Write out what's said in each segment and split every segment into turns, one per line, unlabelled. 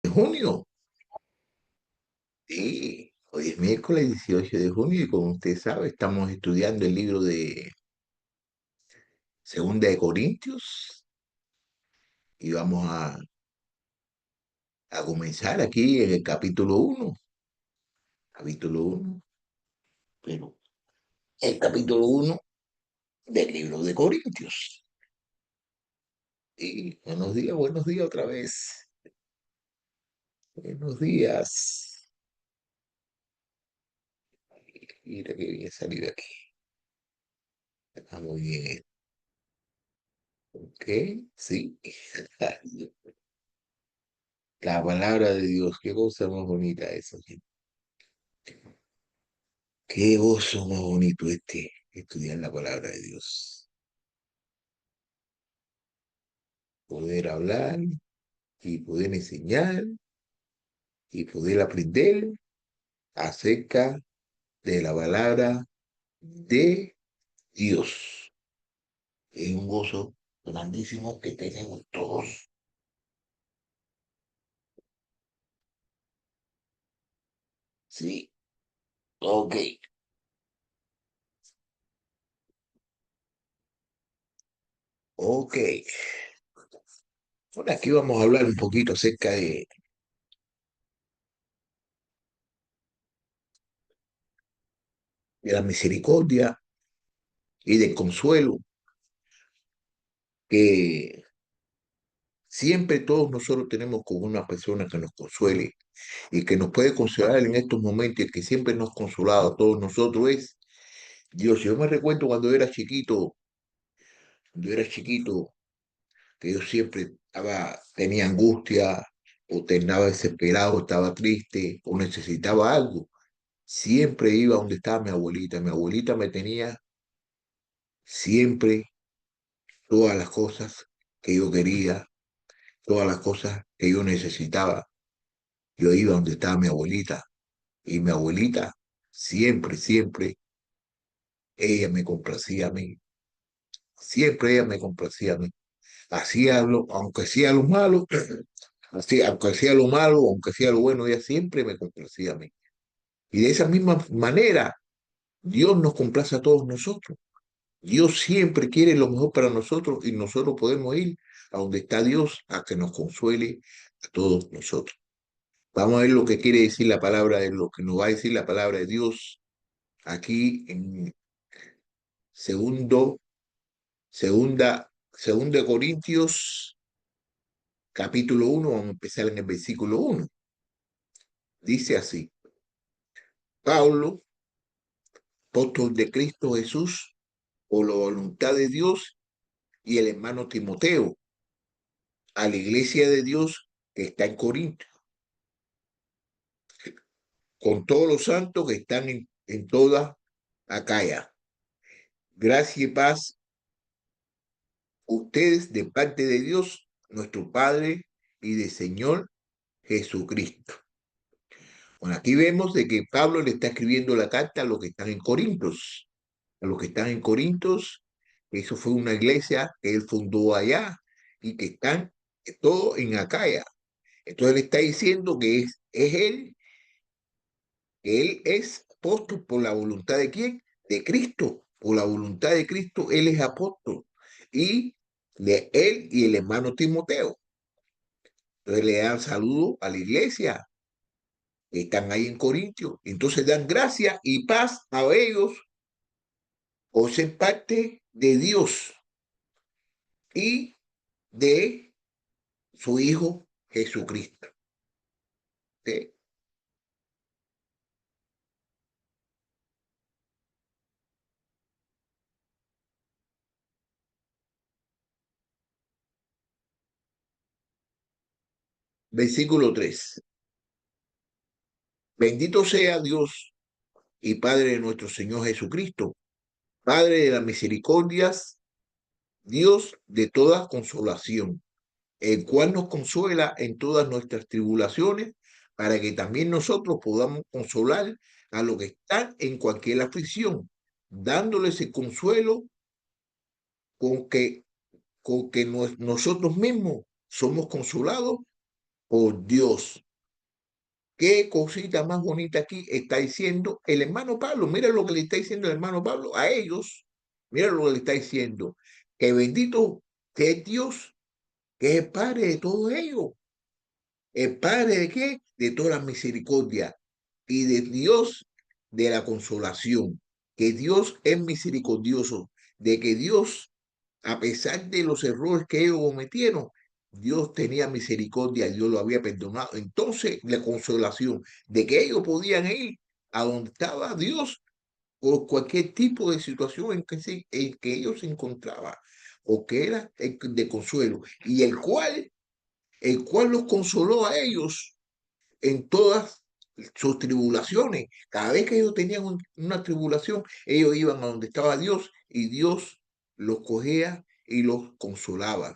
de junio. Y hoy es miércoles 18 de junio y como usted sabe, estamos estudiando el libro de Segunda de Corintios y vamos a comenzar aquí en el capítulo uno. Capítulo uno, pero el capítulo uno del libro de Corintios. Y buenos días otra vez. Buenos días. Mira que bien salido aquí. Está muy bien. Ok, sí. La palabra de Dios, qué cosa más bonita eso. Qué gozo más bonito estudiar la palabra de Dios. Poder hablar y poder enseñar y poder aprender acerca de la palabra de Dios. Es un gozo grandísimo que tenemos todos. Sí, ok, ok. Bueno, aquí vamos a hablar un poquito acerca de la misericordia y del consuelo que siempre todos nosotros tenemos con una persona que nos consuele y que nos puede consolar en estos momentos y que siempre nos ha consolado a todos nosotros es Dios. Yo me recuerdo cuando era chiquito, que yo siempre tenía angustia o estaba desesperado, estaba triste o necesitaba algo. Siempre iba donde estaba mi abuelita. Mi abuelita me tenía siempre todas las cosas que yo quería, todas las cosas que yo necesitaba. Yo iba donde estaba mi abuelita y mi abuelita siempre, ella me complacía a mí. Siempre ella me complacía a mí. Aunque sea lo malo, así, aunque sea lo malo, aunque sea lo bueno, ella siempre me complacía a mí. Y de esa misma manera, Dios nos complace a todos nosotros. Dios siempre quiere lo mejor para nosotros y nosotros podemos ir a donde está Dios a que nos consuele a todos nosotros. Vamos a ver lo que quiere decir la palabra de lo que nos va a decir la palabra de Dios aquí en segundo, segunda de Corintios, capítulo uno. Vamos a empezar en el versículo uno. Dice así: Pablo, apóstol de Cristo Jesús, por la voluntad de Dios, y el hermano Timoteo, a la iglesia de Dios que está en Corinto, con todos los santos que están en toda Acaya. Gracia y paz ustedes de parte de Dios, nuestro Padre, y del Señor Jesucristo. Bueno, aquí vemos de que Pablo le está escribiendo la carta a los que están en Corintios. A los que están en Corintios, eso fue una iglesia que él fundó allá y que están todo en Acaya. Entonces le está diciendo que es él, que él es apóstol por la voluntad de quién? De Cristo. Por la voluntad de Cristo, él es apóstol. Y de él y el hermano Timoteo. Entonces le dan saludo a la iglesia que están ahí en Corintio. Entonces dan gracia y paz a ellos por ser parte de Dios y de su Hijo Jesucristo. ¿Ok? Versículo 3. Bendito sea Dios y Padre de nuestro Señor Jesucristo, Padre de las misericordias, Dios de toda consolación, el cual nos consuela en todas nuestras tribulaciones, para que también nosotros podamos consolar a los que están en cualquier aflicción, dándoles el consuelo con que nosotros mismos somos consolados por Dios. Qué cosita más bonita aquí está diciendo el hermano Pablo. Mira lo que le está diciendo el hermano Pablo a ellos. Mira lo que le está diciendo. Que bendito sea Dios, que es el Padre de todo ello. ¿El Padre de qué? De toda la misericordia y de Dios de la consolación. Que Dios es misericordioso, de que Dios, a pesar de los errores que ellos cometieron, Dios tenía misericordia, Dios lo había perdonado. Entonces, la consolación de que ellos podían ir a donde estaba Dios por cualquier tipo de situación en que ellos se encontraban, o que era de consuelo, y el cual los consoló a ellos en todas sus tribulaciones. Cada vez que ellos tenían una tribulación, ellos iban a donde estaba Dios y Dios los cogía y los consolaba.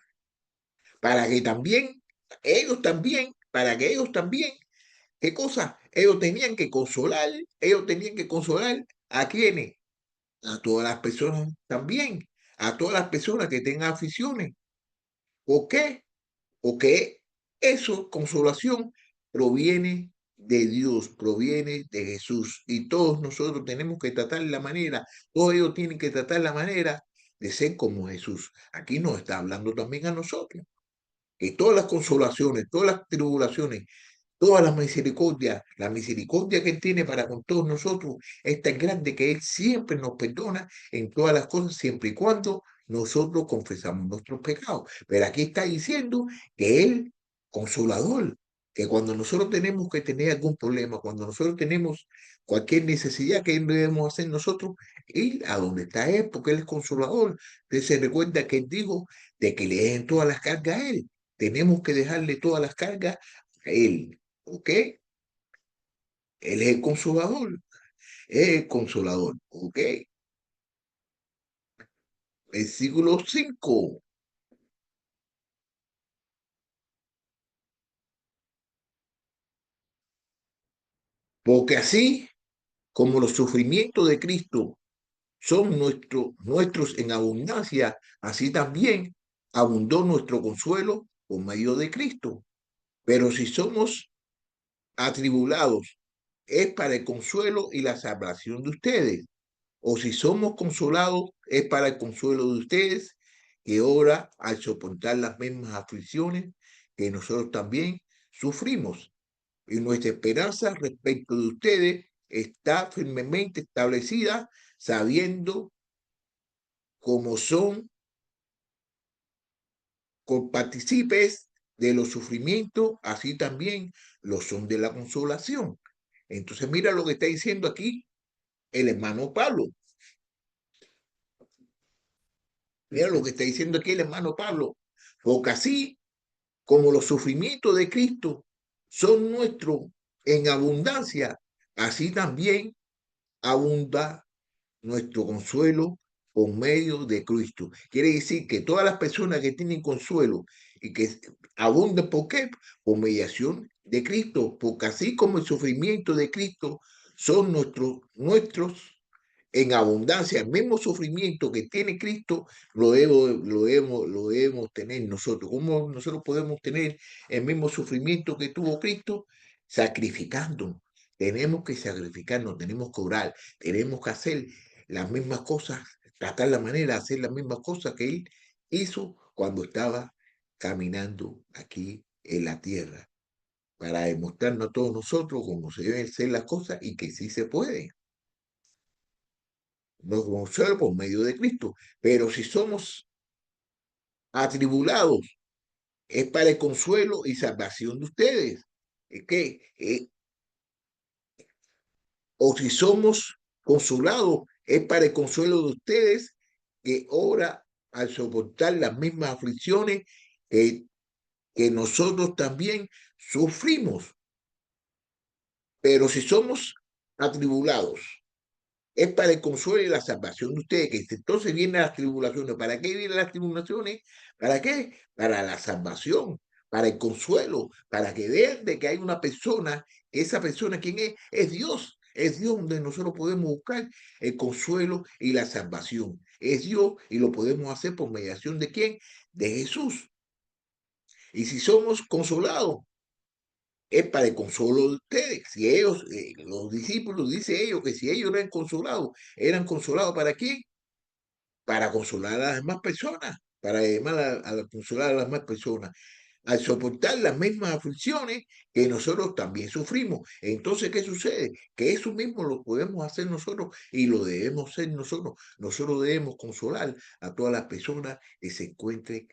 Para que también, para que ellos también, ¿qué cosa? Ellos tenían que consolar a quienes, a todas las personas también, a todas las personas que tengan aficiones. ¿Por qué? Porque eso, consolación, proviene de Dios, proviene de Jesús. Y todos nosotros tenemos que tratar la manera, todos ellos tienen que tratar la manera de ser como Jesús. Aquí nos está hablando también a nosotros. Que todas las consolaciones, todas las tribulaciones, toda la misericordia que Él tiene para con todos nosotros es tan grande que Él siempre nos perdona en todas las cosas, siempre y cuando nosotros confesamos nuestros pecados. Pero aquí está diciendo que Él, consolador, que cuando nosotros tenemos que tener algún problema, cuando nosotros tenemos cualquier necesidad que debemos hacer nosotros, ir a donde está Él, porque Él es consolador. Entonces se recuerda que Él dijo de que le den todas las cargas a Él. Tenemos que dejarle todas las cargas a Él. ¿Ok? Él es el consolador, ¿ok? Versículo 5. Porque así como los sufrimientos de Cristo son nuestros en abundancia, así también abundó nuestro consuelo por medio de Cristo. Pero si somos atribulados, es para el consuelo y la salvación de ustedes. O si somos consolados, es para el consuelo de ustedes, que ahora al soportar las mismas aflicciones que nosotros también sufrimos. Y nuestra esperanza respecto de ustedes está firmemente establecida, sabiendo cómo son copartícipes de los sufrimientos, así también lo son de la consolación. Entonces mira lo que está diciendo aquí el hermano Pablo. Mira lo que está diciendo aquí el hermano Pablo. Porque así como los sufrimientos de Cristo son nuestros en abundancia, así también abunda nuestro consuelo por medio de Cristo. Quiere decir que todas las personas que tienen consuelo y que abunden, ¿por qué? Por mediación de Cristo, porque así como el sufrimiento de Cristo son nuestros en abundancia, el mismo sufrimiento que tiene Cristo, lo debemos tener nosotros. ¿Cómo nosotros podemos tener el mismo sufrimiento que tuvo Cristo? Sacrificando. Tenemos que sacrificarnos, tenemos que orar, tenemos que hacer las mismas cosas, tratar la manera de hacer las mismas cosas que Él hizo cuando estaba caminando aquí en la tierra, para demostrarnos a todos nosotros cómo se deben hacer las cosas y que sí se puede. Nos consuela por medio de Cristo. Pero si somos atribulados, es para el consuelo y salvación de ustedes. Es que, o si somos consolados, es para el consuelo de ustedes, que ahora, al soportar las mismas aflicciones que nosotros también sufrimos. Pero si somos atribulados, es para el consuelo y la salvación de ustedes, que entonces vienen las tribulaciones. ¿Para qué vienen las tribulaciones? ¿Para qué? Para la salvación, para el consuelo, para que vean de que hay una persona, que esa persona, ¿quién es? Es Dios donde nosotros podemos buscar el consuelo y la salvación. Es Dios y lo podemos hacer por mediación de quién? De Jesús. Y si somos consolados, es para el consuelo de ustedes. Si ellos, los discípulos, dice ellos, que si ellos eran consolados ¿para quién? Para consolar a las demás personas, para llamar a consolar a las demás personas, al soportar las mismas aflicciones que nosotros también sufrimos. Entonces, ¿qué sucede? Que eso mismo lo podemos hacer nosotros y lo debemos hacer nosotros. Nosotros debemos consolar a todas las personas que se encuentren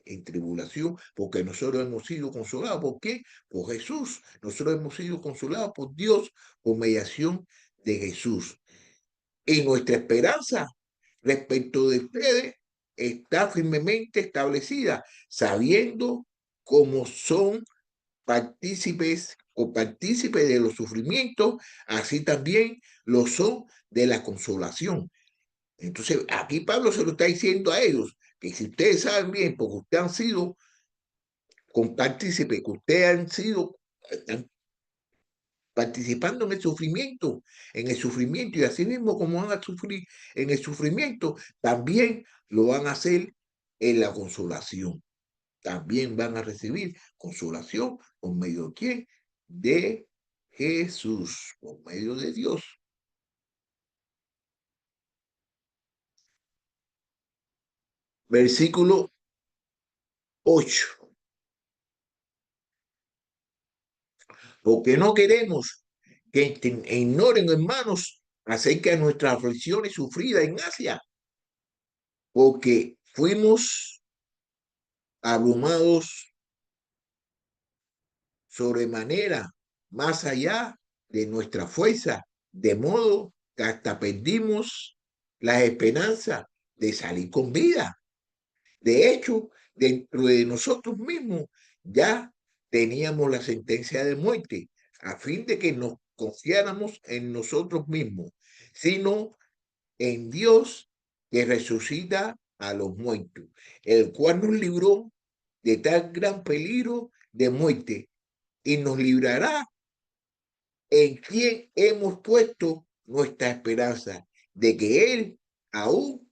en tribulación, porque nosotros hemos sido consolados. ¿Por qué? Por Jesús. Nosotros hemos sido consolados por Dios por mediación de Jesús. Y nuestra esperanza respecto de ustedes está firmemente establecida, sabiendo cómo son partícipes o partícipes de los sufrimientos, así también lo son de la consolación. Entonces, aquí Pablo se lo está diciendo a ellos, que si ustedes saben bien, porque ustedes han sido partícipes, que ustedes han sido, están participando en el sufrimiento, y así mismo como van a sufrir en el sufrimiento, también lo van a hacer en la consolación. También van a recibir consolación por medio de quién? De Jesús, por medio de Dios. Versículo 8. Porque no queremos que ignoren, hermanos, acerca de nuestras aflicciones sufridas en Asia, porque fuimos abrumados sobremanera, más allá de nuestra fuerza, de modo que hasta perdimos la esperanza de salir con vida. De hecho, dentro de nosotros mismos ya teníamos la sentencia de muerte, a fin de que nos confiáramos en nosotros mismos, sino en Dios que resucita a los muertos, el cual nos libró de tal gran peligro de muerte y nos librará en quien hemos puesto nuestra esperanza de que Él aún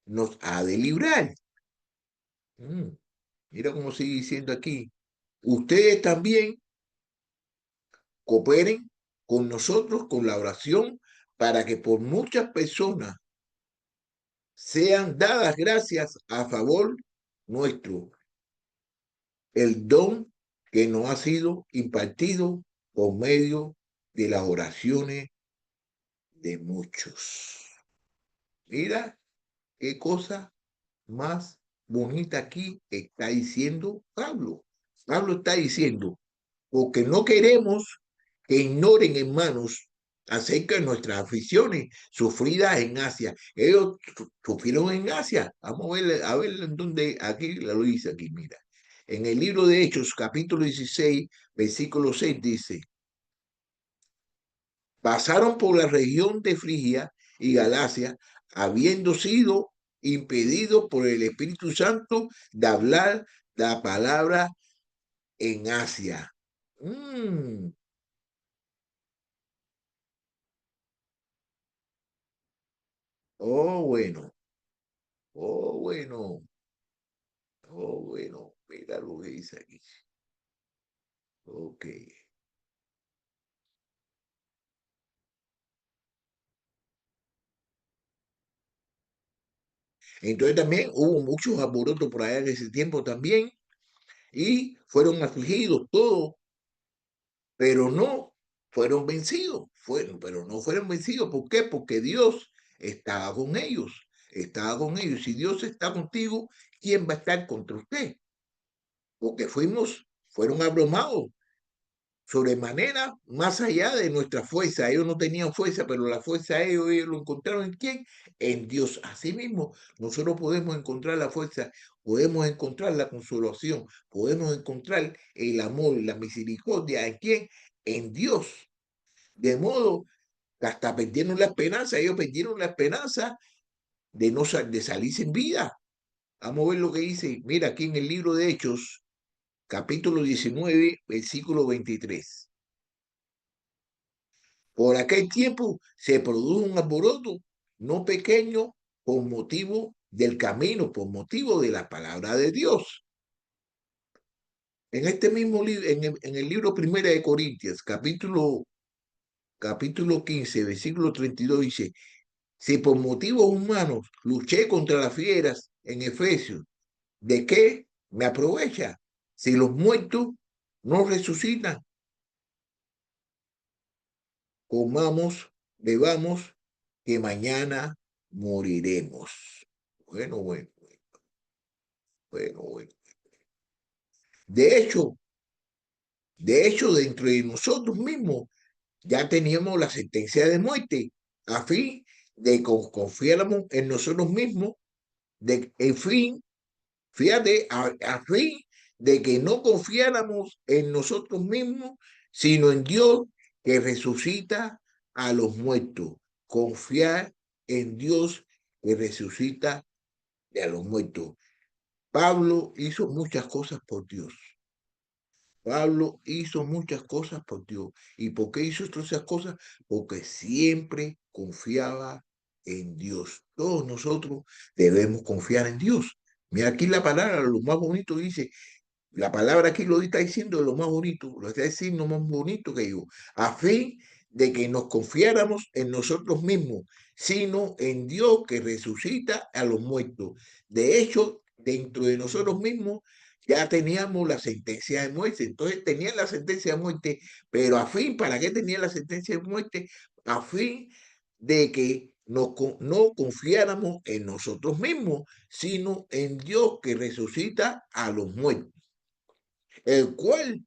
nos ha de librar. Mm, Mira cómo sigue diciendo aquí. Ustedes también cooperen con nosotros con la oración para que por muchas personas sean dadas gracias a favor nuestro, el don que nos ha sido impartido por medio de las oraciones de muchos. Mira qué cosa más bonita aquí está diciendo Pablo. Pablo está diciendo, porque no queremos que ignoren, hermanos, acerca de nuestras aficiones sufridas en Asia. Ellos sufrieron en Asia. Vamos a ver en dónde, aquí lo dice aquí, mira. En el libro de Hechos, capítulo 16, versículo 6 dice, pasaron por la región de Frigia y Galacia, habiendo sido impedidos por el Espíritu Santo de hablar la palabra en Asia. Mm, oh, bueno, oh, bueno, oh, bueno, mira lo que dice aquí. Ok. Entonces también hubo muchos alborotos por allá en ese tiempo también, y fueron afligidos todos, pero no fueron vencidos, pero no fueron vencidos. ¿Por qué? Porque Dios estaba con ellos, estaba con ellos. Si Dios está contigo, ¿quién va a estar contra usted? Porque fueron abrumados sobremanera, más allá de nuestra fuerza. Ellos no tenían fuerza, pero la fuerza de ellos lo encontraron en quién? En Dios. Asimismo, nosotros podemos encontrar la fuerza, podemos encontrar la consolación, podemos encontrar el amor, la misericordia. ¿En quién? En Dios. De modo que hasta perdieron la esperanza, ellos perdieron la esperanza de, no, de salir sin vida. Vamos a ver lo que dice, mira aquí en el libro de Hechos, capítulo 19, versículo 23. Por aquel tiempo se produjo un alboroto no pequeño por motivo del camino, por motivo de la palabra de Dios. En este mismo libro, en el libro Primera de Corintios, capítulo 15, versículo 32 dice, si por motivos humanos luché contra las fieras en Efesios, ¿de qué me aprovecha? Si los muertos no resucitan, comamos, bebamos, que mañana moriremos. Bueno, bueno, bueno, bueno. De hecho, dentro de nosotros mismos ya teníamos la sentencia de muerte, a fin de que confiáramos en nosotros mismos, en fin, fíjate, a fin de que no confiáramos en nosotros mismos, sino en Dios que resucita a los muertos. Confiar en Dios que resucita a los muertos. Pablo hizo muchas cosas por Dios. Pablo hizo muchas cosas por Dios. ¿Y por qué hizo todas esas cosas? Porque siempre confiaba en Dios. Todos nosotros debemos confiar en Dios. Mira aquí la palabra, lo más bonito dice, la palabra aquí lo está diciendo lo más bonito, lo está diciendo más bonito que yo, a fin de que nos confiáramos en nosotros mismos, sino en Dios que resucita a los muertos. De hecho, dentro de nosotros mismos ya teníamos la sentencia de muerte. Entonces tenían la sentencia de muerte, pero a fin, ¿para qué tenían la sentencia de muerte? A fin de que no confiáramos en nosotros mismos, sino en Dios que resucita a los muertos, el cual,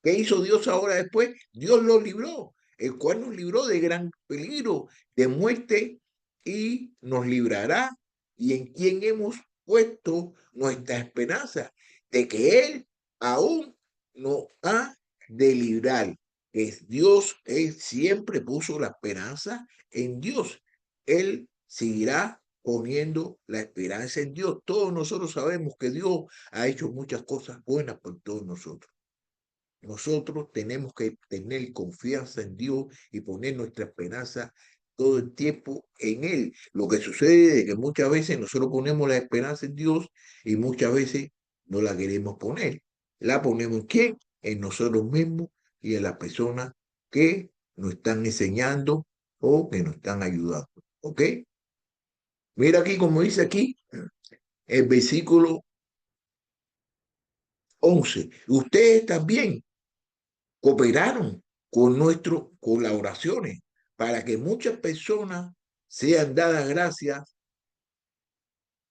¿qué hizo Dios ahora después? Dios lo libró, el cual nos libró de gran peligro, de muerte, y nos librará, y en quien hemos puesto nuestra esperanza, de que Él aún nos ha de librar. Es Dios, Él siempre puso la esperanza en Dios. Él seguirá poniendo la esperanza en Dios. Todos nosotros sabemos que Dios ha hecho muchas cosas buenas por todos nosotros. Nosotros tenemos que tener confianza en Dios y poner nuestra esperanza todo el tiempo en Él. Lo que sucede es que muchas veces nosotros ponemos la esperanza en Dios y muchas veces no la queremos poner. ¿La ponemos en quién? En nosotros mismos y en las personas que nos están enseñando o que nos están ayudando. ¿Ok? Mira aquí, como dice aquí, el versículo 11. Ustedes también cooperaron con nuestras colaboraciones para que muchas personas sean dadas gracias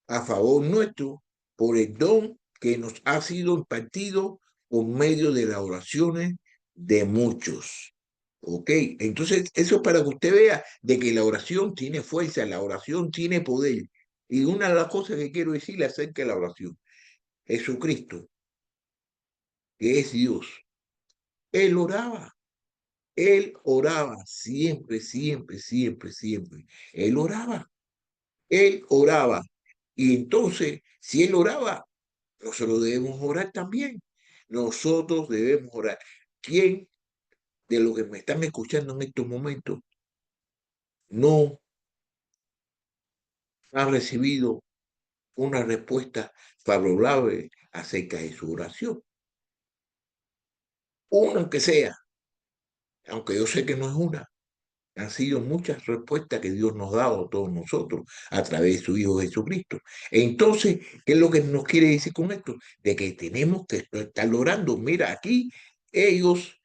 a favor nuestro por el don que nos ha sido impartido por medio de las oraciones de muchos. ¿Ok? Entonces, eso es para que usted vea de que la oración tiene fuerza, la oración tiene poder. Y una de las cosas que quiero decirle acerca de la oración, Jesucristo, que es Dios, Él oraba. Él oraba siempre, siempre, siempre, siempre. Él oraba, él oraba. Y entonces, si él oraba, nosotros debemos orar también. Nosotros debemos orar. ¿Quién de los que me están escuchando en estos momentos no ha recibido una respuesta favorable acerca de su oración? Una aunque sea, aunque yo sé que no es una. Han sido muchas respuestas que Dios nos ha dado a todos nosotros a través de su Hijo Jesucristo. Entonces, ¿qué es lo que nos quiere decir con esto? De que tenemos que estar orando. Mira, aquí ellos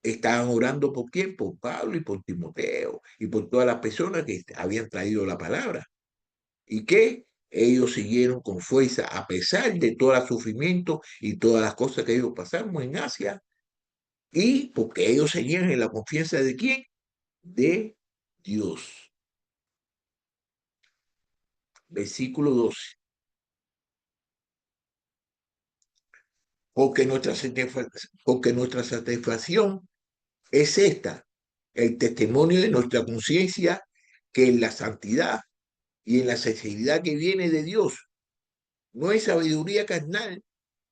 estaban orando por quién, por Pablo y por Timoteo y por todas las personas que habían traído la palabra. ¿Y qué? Ellos siguieron con fuerza a pesar de todo el sufrimiento y todas las cosas que ellos pasaron en Asia. Y porque ellos seguían en la confianza de quién? De Dios. Versículo 12. Porque nuestra satisfacción es esta, el testimonio de nuestra conciencia, que en la santidad y en la sinceridad que viene de Dios, no es sabiduría carnal,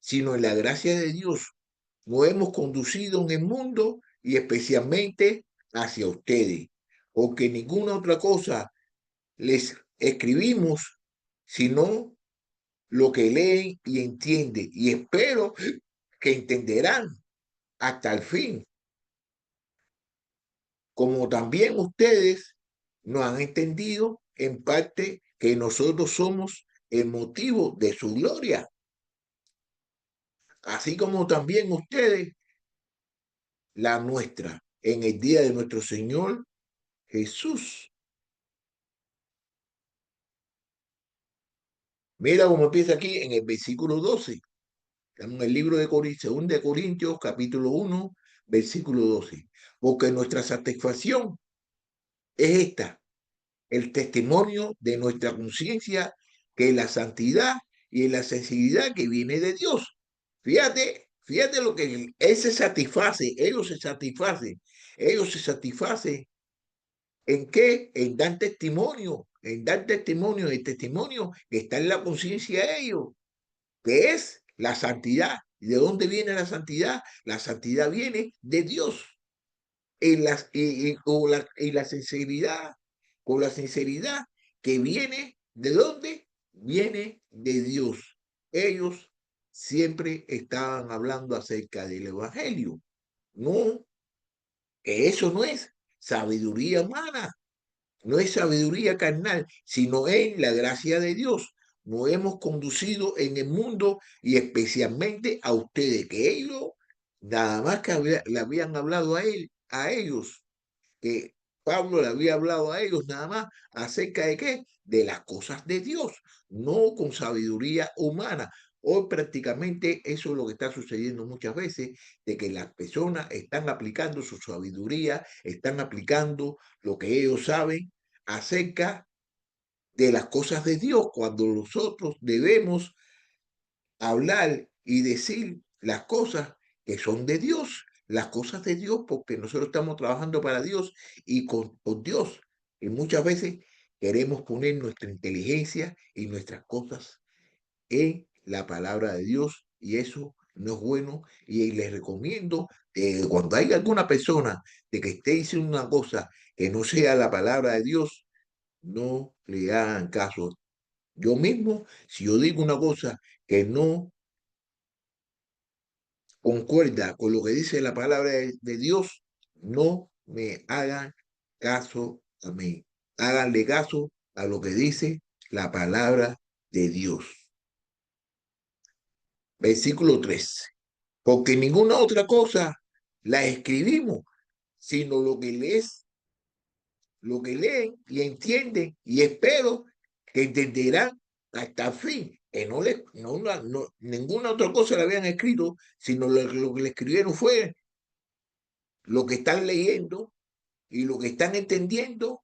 sino en la gracia de Dios, nos hemos conducido en el mundo y especialmente hacia ustedes, porque ninguna otra cosa les escribimos, sino lo que leen y entienden. Y espero que entenderán hasta el fin, como también ustedes no han entendido en parte que nosotros somos el motivo de su gloria, así como también ustedes la nuestra en el día de nuestro Señor Jesús. Mira cómo empieza aquí en el versículo 12. Estamos en el libro de Corintios, 2 de Corintios, capítulo 1, versículo 12. Porque nuestra satisfacción es esta, el testimonio de nuestra conciencia, que es la santidad y la sensibilidad que viene de Dios. Fíjate lo que él se satisface, ellos se satisfacen ¿en qué? En dar testimonio, el testimonio que está en la conciencia de ellos, que es la santidad. ¿Y de dónde viene la santidad? La santidad viene de Dios. Y la sinceridad, con la sinceridad que viene, ¿de dónde? Viene de Dios. Ellos siempre estaban hablando acerca del Evangelio. No, que eso no es sabiduría humana, no es sabiduría carnal, sino en la gracia de Dios. Nos hemos conducido en el mundo y especialmente a ustedes, que ellos nada más que le habían hablado a ellos, que Pablo le había hablado a ellos nada más acerca de qué, de las cosas de Dios, no con sabiduría humana. Hoy prácticamente eso es lo que está sucediendo muchas veces, de que las personas están aplicando su sabiduría, están aplicando lo que ellos saben acerca de las cosas de Dios, cuando nosotros debemos hablar y decir las cosas que son de Dios, las cosas de Dios, porque nosotros estamos trabajando para Dios y con Dios. Y muchas veces queremos poner nuestra inteligencia y nuestras cosas en la palabra de Dios y eso no es bueno. Y les recomiendo que cuando haya alguna persona de que esté diciendo una cosa que no sea la palabra de Dios, no le hagan caso. Yo mismo, si yo digo una cosa que no concuerda con lo que dice la palabra de Dios, no me hagan caso a mí. Háganle caso a lo que dice la palabra de Dios. Versículo 3. Porque ninguna otra cosa la escribimos, sino lo que leen y entienden, y espero que entenderán hasta el fin, que ninguna otra cosa la habían escrito, sino lo que le escribieron fue lo que están leyendo y lo que están entendiendo,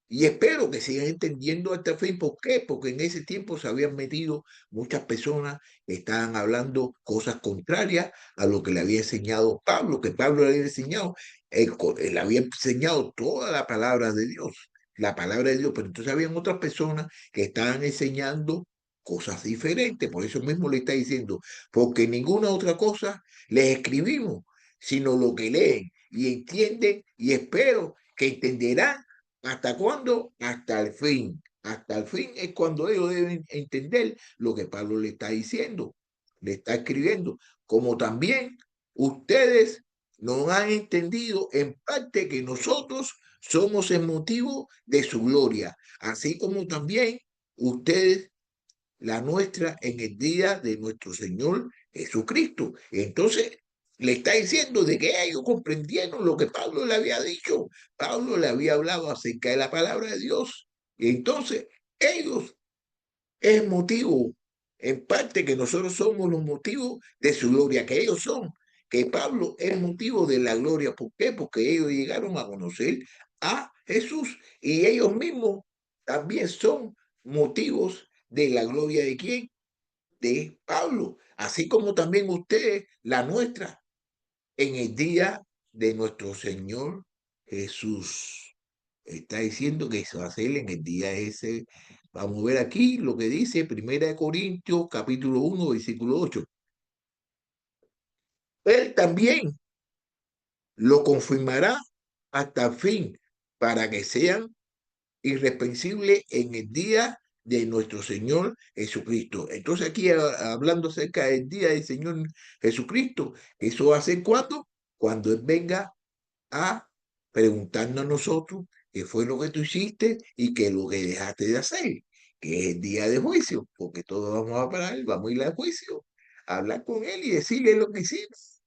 y espero que sigan entendiendo hasta el fin. ¿Por qué? Porque en ese tiempo se habían metido muchas personas que estaban hablando cosas contrarias a lo que le había enseñado Pablo, que Pablo le había enseñado, él había enseñado toda la palabra de Dios, la palabra de Dios, pero entonces habían otras personas que estaban enseñando cosas diferentes. Por eso mismo le está diciendo, porque ninguna otra cosa les escribimos, sino lo que leen y entienden, y espero que entenderán. ¿Hasta cuándo? Hasta el fin. Hasta el fin es cuando ellos deben entender lo que Pablo le está diciendo, le está escribiendo. Como también ustedes no han entendido en parte que nosotros somos el motivo de su gloria, así como también ustedes la nuestra en el día de nuestro Señor Jesucristo. Entonces, le está diciendo de que ellos comprendieron lo que Pablo le había dicho. Pablo le había hablado acerca de la palabra de Dios. Y entonces, ellos es motivo, en parte que nosotros somos los motivos de su gloria, que ellos son, que Pablo es motivo de la gloria. ¿Por qué? Porque ellos llegaron a conocer a Jesús y ellos mismos también son motivos de la gloria de quién, de Pablo, así como también ustedes, la nuestra, en el día de nuestro Señor Jesús. Está diciendo que se va a hacer en el día ese. Vamos a ver aquí lo que dice Primera de Corintios, capítulo 1, versículo 8. Él también lo confirmará hasta el fin, para que sean irreprensibles en el día de nuestro Señor Jesucristo. Entonces aquí hablando acerca del día del Señor Jesucristo, ¿eso va a ser cuándo? Cuando Él venga a preguntarnos a nosotros qué fue lo que tú hiciste y qué es lo que dejaste de hacer, que es el día de juicio, porque todos vamos a parar, vamos a ir al juicio, a hablar con Él y decirle lo que hicimos.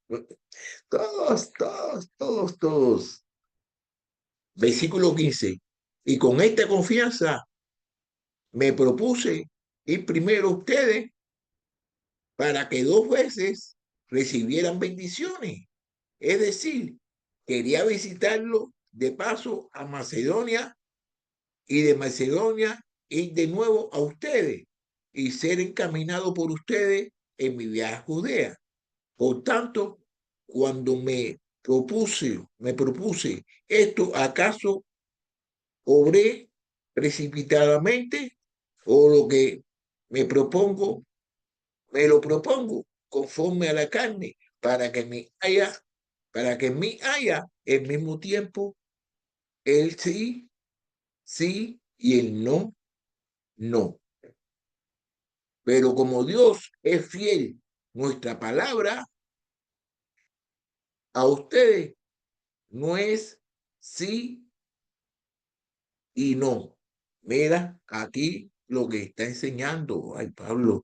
Todos, todos, todos, todos. Versículo 15. Y con esta confianza me propuse ir primero a ustedes para que 2 veces recibieran bendiciones. Es decir, quería visitarlo de paso a Macedonia y de Macedonia ir de nuevo a ustedes y ser encaminado por ustedes en mi viaje a Judea. Por tanto, cuando me propuse esto, ¿acaso obré precipitadamente o lo que me propongo, me lo propongo conforme a la carne para que en mí haya el mismo tiempo el sí, sí y el no, no? Pero como Dios es fiel, nuestra palabra a ustedes no es sí y no. Mira aquí lo que está enseñando, ay Pablo,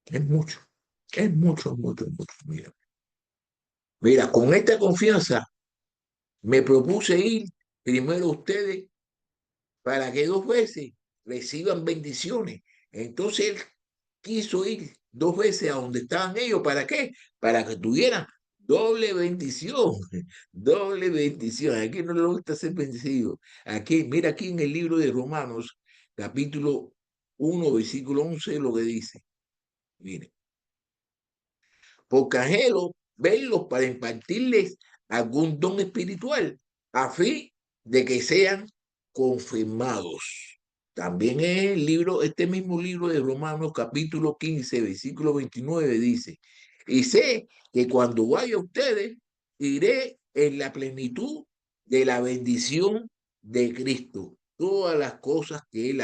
es mucho, es mucho, mucho, mucho. Mira, con esta confianza me propuse ir primero a ustedes para que 2 veces reciban bendiciones. Entonces él quiso ir 2 veces a donde estaban ellos. ¿Para qué? Para que tuvieran doble bendición, doble bendición. Aquí no le gusta ser bendecido. Aquí, mira aquí en el libro de Romanos, capítulo 1, versículo 11, lo que dice. Mire, porque anhelo verlos para impartirles algún don espiritual, a fin de que sean confirmados. También en el libro, este mismo libro de Romanos, capítulo 15, versículo 29, dice, y sé que cuando vaya a ustedes, iré en la plenitud de la bendición de Cristo. Todas las cosas que él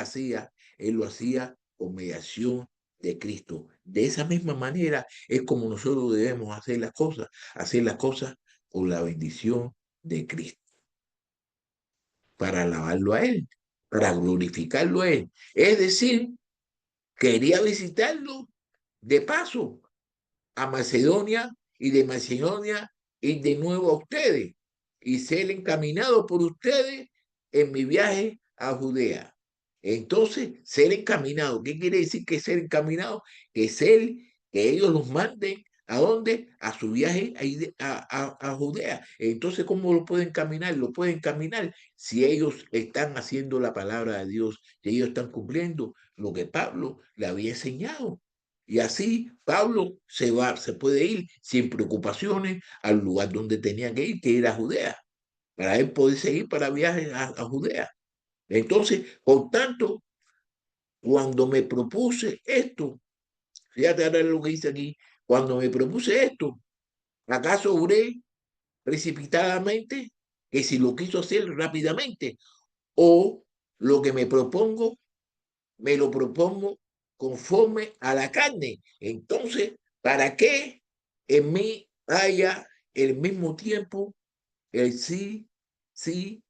lo hacía con mediación de Cristo. De esa misma manera es como nosotros debemos hacer las cosas con la bendición de Cristo, para alabarlo a Él, para glorificarlo a Él. Es decir, quería visitarlo de paso a Macedonia y de Macedonia ir de nuevo a ustedes y ser encaminado por ustedes en mi viaje a Judea. Entonces, ser encaminado, ¿qué quiere decir que ser encaminado? Que ellos los manden ¿a dónde? A su viaje a Judea. Entonces, ¿cómo lo pueden caminar? Lo pueden caminar si ellos están haciendo la palabra de Dios, si ellos están cumpliendo lo que Pablo le había enseñado. Y así Pablo se puede ir sin preocupaciones al lugar donde tenía que era Judea, para él poder seguir para viajes a Judea. Entonces, por tanto, cuando me propuse esto, fíjate ahora lo que dice aquí, cuando me propuse esto, ¿acaso obré precipitadamente? Que si lo quiso hacer rápidamente, o lo que me lo propongo conforme a la carne. Entonces, ¿para qué en mí haya el mismo tiempo el sí, sí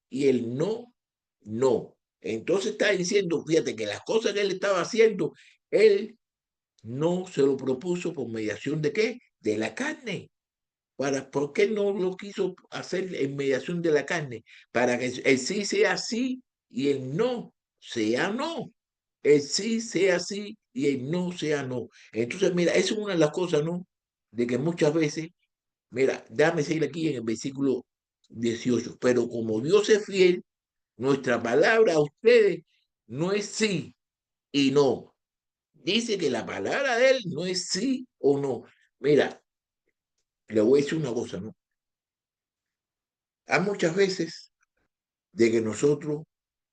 y el no, no? Entonces está diciendo, fíjate que las cosas que él estaba haciendo, él no se lo propuso por mediación de qué? De la carne. ¿Por qué no lo quiso hacer en mediación de la carne? Para que el sí sea sí y el no sea no. El sí sea sí y el no sea no. Entonces, mira, esa es una de las cosas, ¿no? De que muchas veces, mira, déjame seguir aquí en el versículo 18, pero como Dios es fiel, nuestra palabra a ustedes no es sí y no. Dice que la palabra de él no es sí o no. Mira, le voy a decir una cosa, ¿no? Hay muchas veces de que nosotros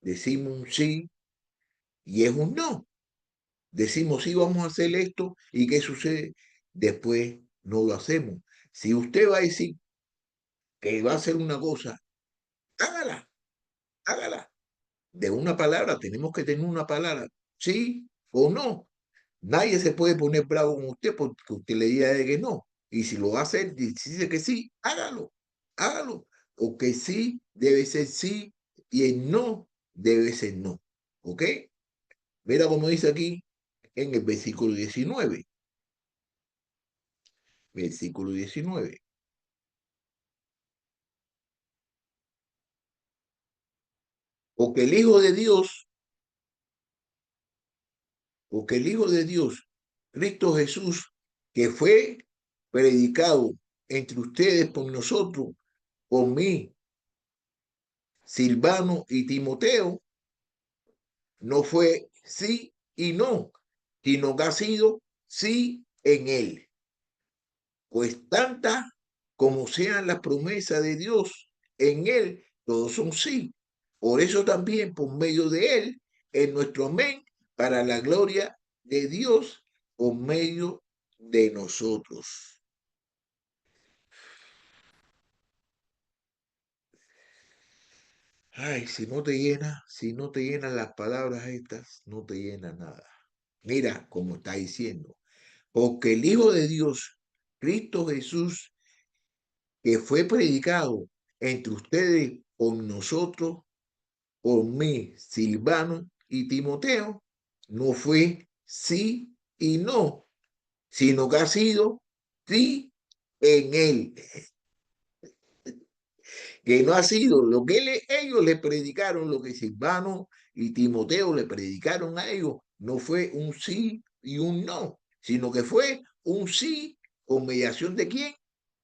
decimos un sí y es un no. Decimos sí, vamos a hacer esto y ¿qué sucede? Después no lo hacemos. Si usted va a decir que va a hacer una cosa, hágala, hágala. De una palabra, tenemos que tener una palabra, sí o no. Nadie se puede poner bravo con usted porque usted le diga de que no. Y si lo hace, dice que sí, hágalo, hágalo. O que sí debe ser sí y el no debe ser no. ¿Ok? Mira como dice aquí en el versículo 19. Versículo 19. Porque el Hijo de Dios, porque el Hijo de Dios, Cristo Jesús, que fue predicado entre ustedes por nosotros, por mí, Silvano y Timoteo, no fue sí y no, sino que ha sido sí en él. Pues tantas como sean las promesas de Dios en él, todos son sí. Por eso también por medio de él es nuestro amén para la gloria de Dios por medio de nosotros. Ay, si no te llenan las palabras estas, no te llena nada. Mira cómo está diciendo. Porque el Hijo de Dios, Cristo Jesús, que fue predicado entre ustedes por nosotros, por mí, Silvano y Timoteo, no fue sí y no, sino que ha sido sí en él, que no ha sido lo que ellos le predicaron, lo que Silvano y Timoteo le predicaron a ellos, no fue un sí y un no, sino que fue un sí con mediación de quién,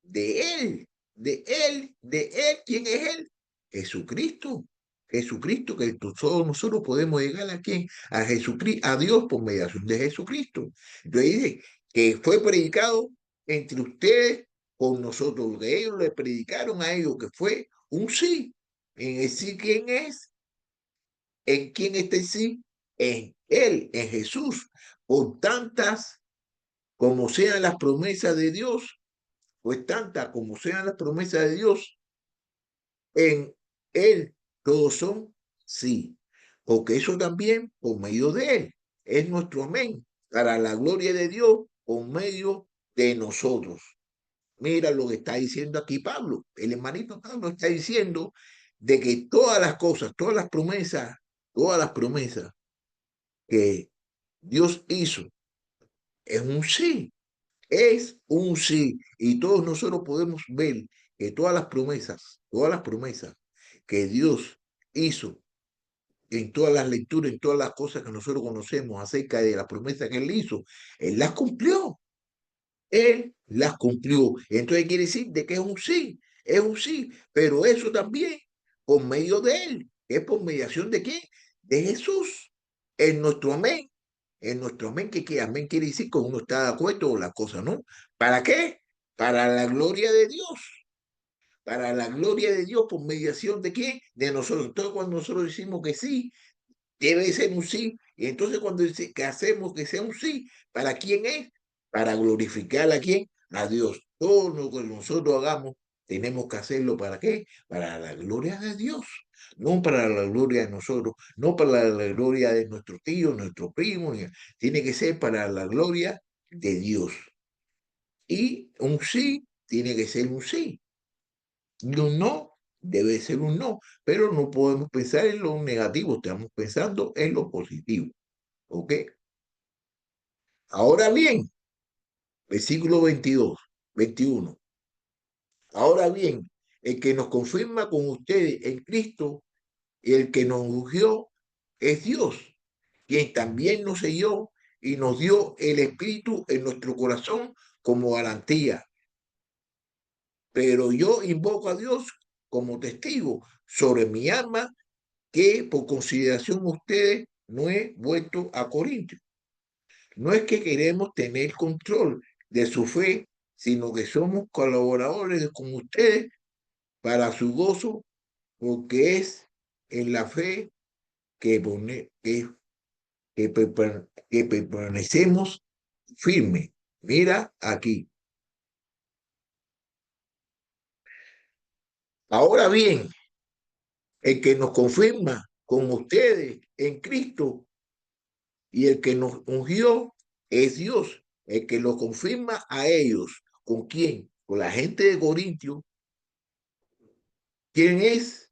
de él, de él, de él. ¿Quién es él? Jesucristo. Jesucristo, que todos nosotros podemos llegar a quién, a Jesucristo, a Dios por mediación de Jesucristo. Entonces dice que fue predicado entre ustedes con nosotros, lo que ellos le predicaron a ellos, que fue un sí. En el sí, ¿quién es? ¿En quién está el sí? En él, en Jesús. Por tantas como sean las promesas de Dios, pues tantas como sean las promesas de Dios, en Él todos son sí. Porque eso también por medio de Él es nuestro amén para la gloria de Dios por medio de nosotros. Mira lo que está diciendo aquí Pablo. El hermanito Pablo está diciendo de que todas las cosas, todas las promesas que Dios hizo es un sí. Es un sí. Y todos nosotros podemos ver que todas las promesas que Dios hizo en todas las lecturas, en todas las cosas que nosotros conocemos acerca de la promesa que Él hizo, Él las cumplió. Él las cumplió. Entonces quiere decir de que es un sí, pero eso también por medio de Él. ¿Es por mediación de quién? De Jesús. En nuestro amén. En nuestro amén, que amén quiere decir que uno está de acuerdo con la cosa, ¿no? ¿Para qué? Para la gloria de Dios. Para la gloria de Dios, por mediación de quién? De nosotros. Entonces, cuando nosotros decimos que sí, debe ser un sí. Y entonces cuando dice que hacemos que sea un sí, ¿para quién es? Para glorificar a quién? A Dios. Todo lo que nosotros hagamos, tenemos que hacerlo ¿para qué? Para la gloria de Dios. No para la gloria de nosotros, no para la gloria de nuestro tío, nuestro primo. Tiene que ser para la gloria de Dios. Y un sí tiene que ser un sí. Y un no debe ser un no. Pero no podemos pensar en lo negativo, estamos pensando en lo positivo. ¿Ok? Ahora bien, versículo 22, 21. Ahora bien, el que nos confirma con ustedes en Cristo y el que nos ungió es Dios, quien también nos selló y nos dio el Espíritu en nuestro corazón como garantía. Pero yo invoco a Dios como testigo sobre mi alma que por consideración ustedes no he vuelto a Corintios. No es que queremos tener control de su fe, sino que somos colaboradores con ustedes para su gozo, porque es en la fe que permanecemos firmes. Mira aquí. Ahora bien, El que nos confirma con ustedes en Cristo y el que nos ungió es Dios, el que lo confirma a ellos. ¿Con quién? Con la gente de Corintio. ¿Quién es?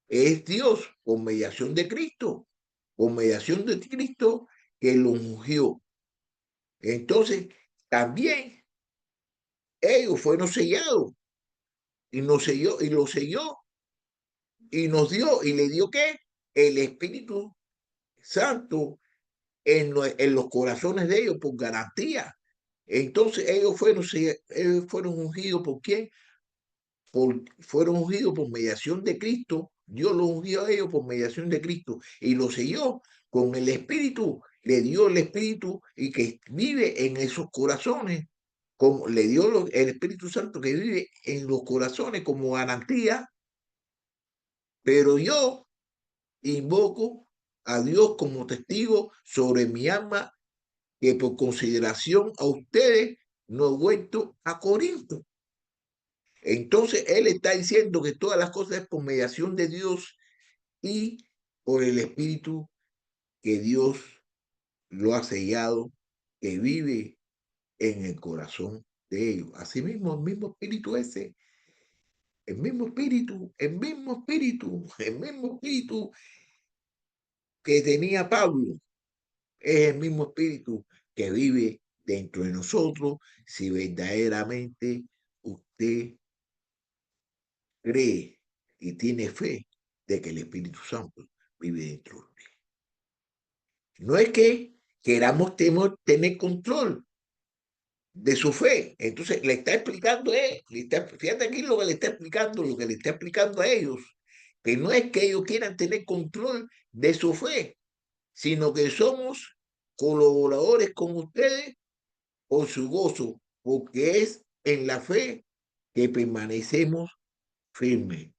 Es Dios, con mediación de Cristo, con mediación de Cristo que lo ungió. Entonces, también ellos fueron sellados y nos selló y lo selló y nos dio y le dio ¿qué? El Espíritu Santo en los corazones de ellos por garantía. Entonces ellos fueron ungidos ¿por quién? Fueron ungidos por mediación de Cristo. Dios los ungió a ellos por mediación de Cristo y los selló con el Espíritu. Le dio el Espíritu y que vive en esos corazones. Como le dio el Espíritu Santo que vive en los corazones como garantía. Pero yo invoco a Dios como testigo sobre mi alma que por consideración a ustedes no he vuelto a Corinto. Entonces él está diciendo que todas las cosas es por mediación de Dios y por el Espíritu que Dios lo ha sellado, que vive en el corazón de ellos. Asimismo, el mismo espíritu ese, el mismo espíritu que tenía Pablo, es el mismo espíritu que vive dentro de nosotros si verdaderamente usted cree y tiene fe de que el Espíritu Santo vive dentro de usted. No es que queramos tener control de su fe. Entonces le está explicando, fíjate aquí lo que le está explicando, lo que le está explicando a ellos, que no es que ellos quieran tener control de su fe, sino que somos colaboradores con ustedes por su gozo, porque es en la fe que permanecemos firmes.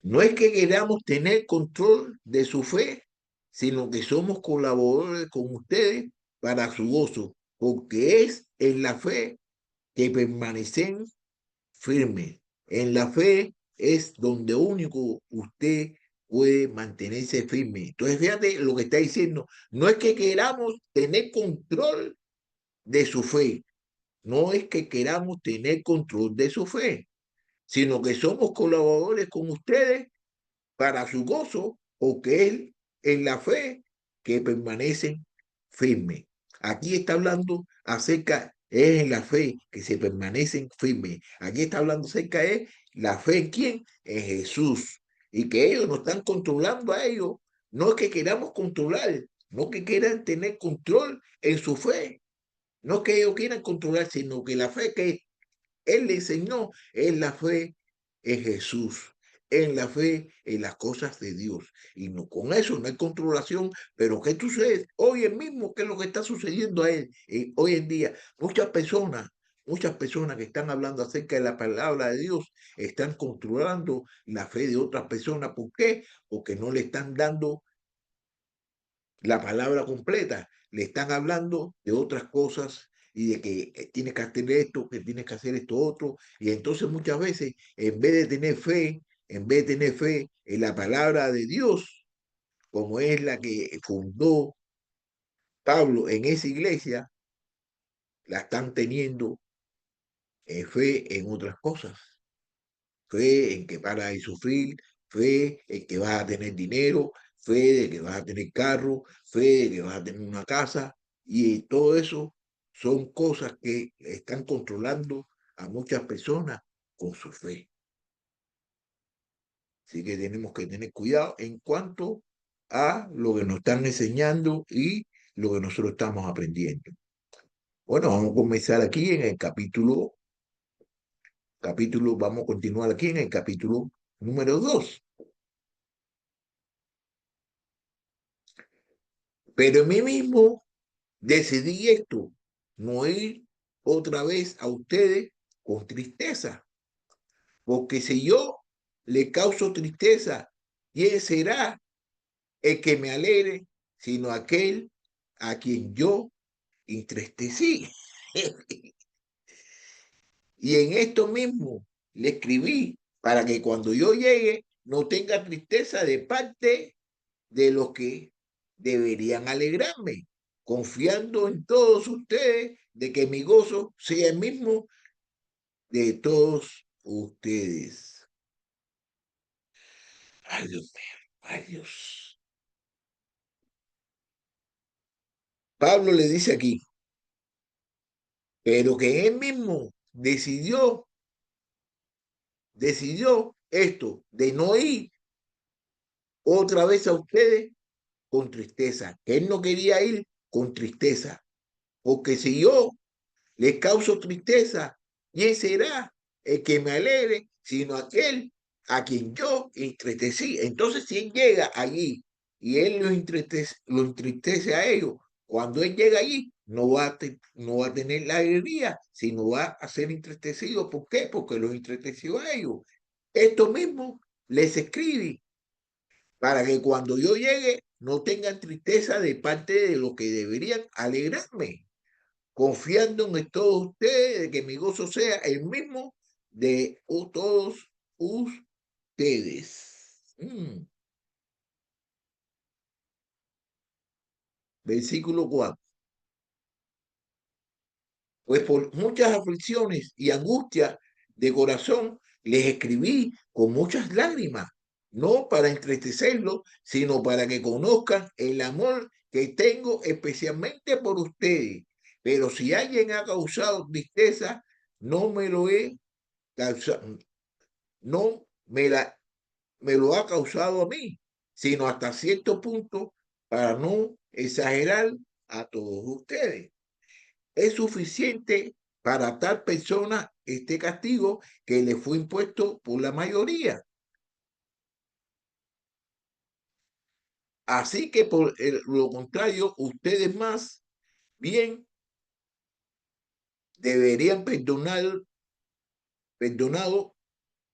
No es que queramos tener control de su fe, sino que somos colaboradores con ustedes para su gozo, porque es en la fe que permanecen firmes. En la fe es donde único usted puede mantenerse firme. Entonces, fíjate lo que está diciendo. No es que queramos tener control de su fe, no es que queramos tener control de su fe, sino que somos colaboradores con ustedes para su gozo, porque él en la fe que permanecen firmes. Aquí está hablando acerca, es en la fe que se permanecen firmes. Aquí está hablando acerca de la fe en quién, en Jesús. Y que ellos nos están controlando a ellos. No es que queramos controlar, no que quieran tener control en su fe. No que ellos quieran controlar, sino que la fe que él le enseñó en la fe en Jesús, en la fe en las cosas de Dios. Y no, con eso no hay controlación, pero ¿qué sucede? Hoy el mismo, ¿qué es lo que está sucediendo a él? Hoy en día, muchas personas que están hablando acerca de la palabra de Dios están controlando la fe de otras personas. ¿Por qué? Porque no le están dando la palabra completa, le están hablando de otras cosas y de que tienes que hacer esto, que tienes que hacer esto otro, y entonces muchas veces, en vez de tener fe en la palabra de Dios, como es la que fundó Pablo en esa iglesia, la están teniendo fe en otras cosas. Fe en que para de sufrir, fe en que vas a tener dinero, fe de que vas a tener carro, fe de que vas a tener una casa, y todo eso son cosas que están controlando a muchas personas con su fe. Así que tenemos que tener cuidado en cuanto a lo que nos están enseñando y lo que nosotros estamos aprendiendo. Bueno, vamos a comenzar aquí en el vamos a continuar aquí en el capítulo número 2. Pero en mí mismo decidí esto, no ir otra vez a ustedes con tristeza, porque si yo le causo tristeza, ¿quién será el que me alegre, sino aquel a quien yo entristecí? Y en esto mismo le escribí para que cuando yo llegue no tenga tristeza de parte de los que deberían alegrarme, confiando en todos ustedes de que mi gozo sea el mismo de todos ustedes. Ay, Dios mío, ay, Dios. Pablo le dice aquí, pero que él mismo decidió esto, de no ir otra vez a ustedes con tristeza, que él no quería ir con tristeza, porque si yo les causo tristeza, ¿quién será el que me alegre, sino aquel a quien yo entristecí? Entonces, si él llega allí y él lo entristece a ellos, cuando él llega allí, no va a tener la alegría, sino va a ser entristecido. ¿Por qué? Porque los entristeció a ellos. Esto mismo les escribí para que cuando yo llegue no tengan tristeza de parte de los que deberían alegrarme, confiando en todos ustedes de que mi gozo sea el mismo de todos ustedes. Versículo 4. Pues por muchas aflicciones y angustias de corazón les escribí con muchas lágrimas, no para entristecerlos, sino para que conozcan el amor que tengo especialmente por ustedes. Pero si alguien ha causado tristeza, no me lo he causado, no me lo ha causado a mí, sino hasta cierto punto para no exagerar a todos ustedes. Es suficiente para tal persona este castigo que le fue impuesto por la mayoría. Así que por lo contrario, ustedes más bien deberían perdonado,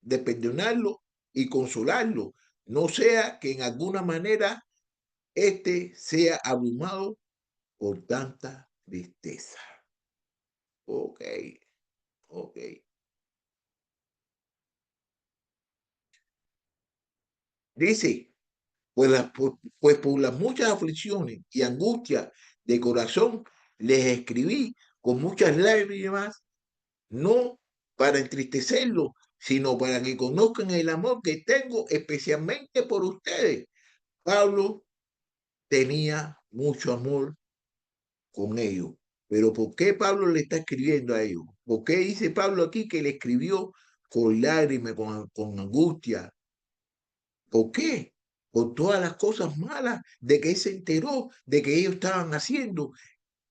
de perdonarlo y consolarlo, no sea que en alguna manera éste sea abrumado por tanta tristeza. Ok, ok. Dice, pues por las muchas aflicciones y angustias de corazón les escribí con muchas lágrimas, no para entristecerlos, sino para que conozcan el amor que tengo especialmente por ustedes. Pablo tenía mucho amor con ellos. Pero ¿por qué Pablo le está escribiendo a ellos? ¿Por qué dice Pablo aquí que le escribió con lágrimas, con angustia? ¿Por qué? Por todas las cosas malas de que él se enteró de que ellos estaban haciendo.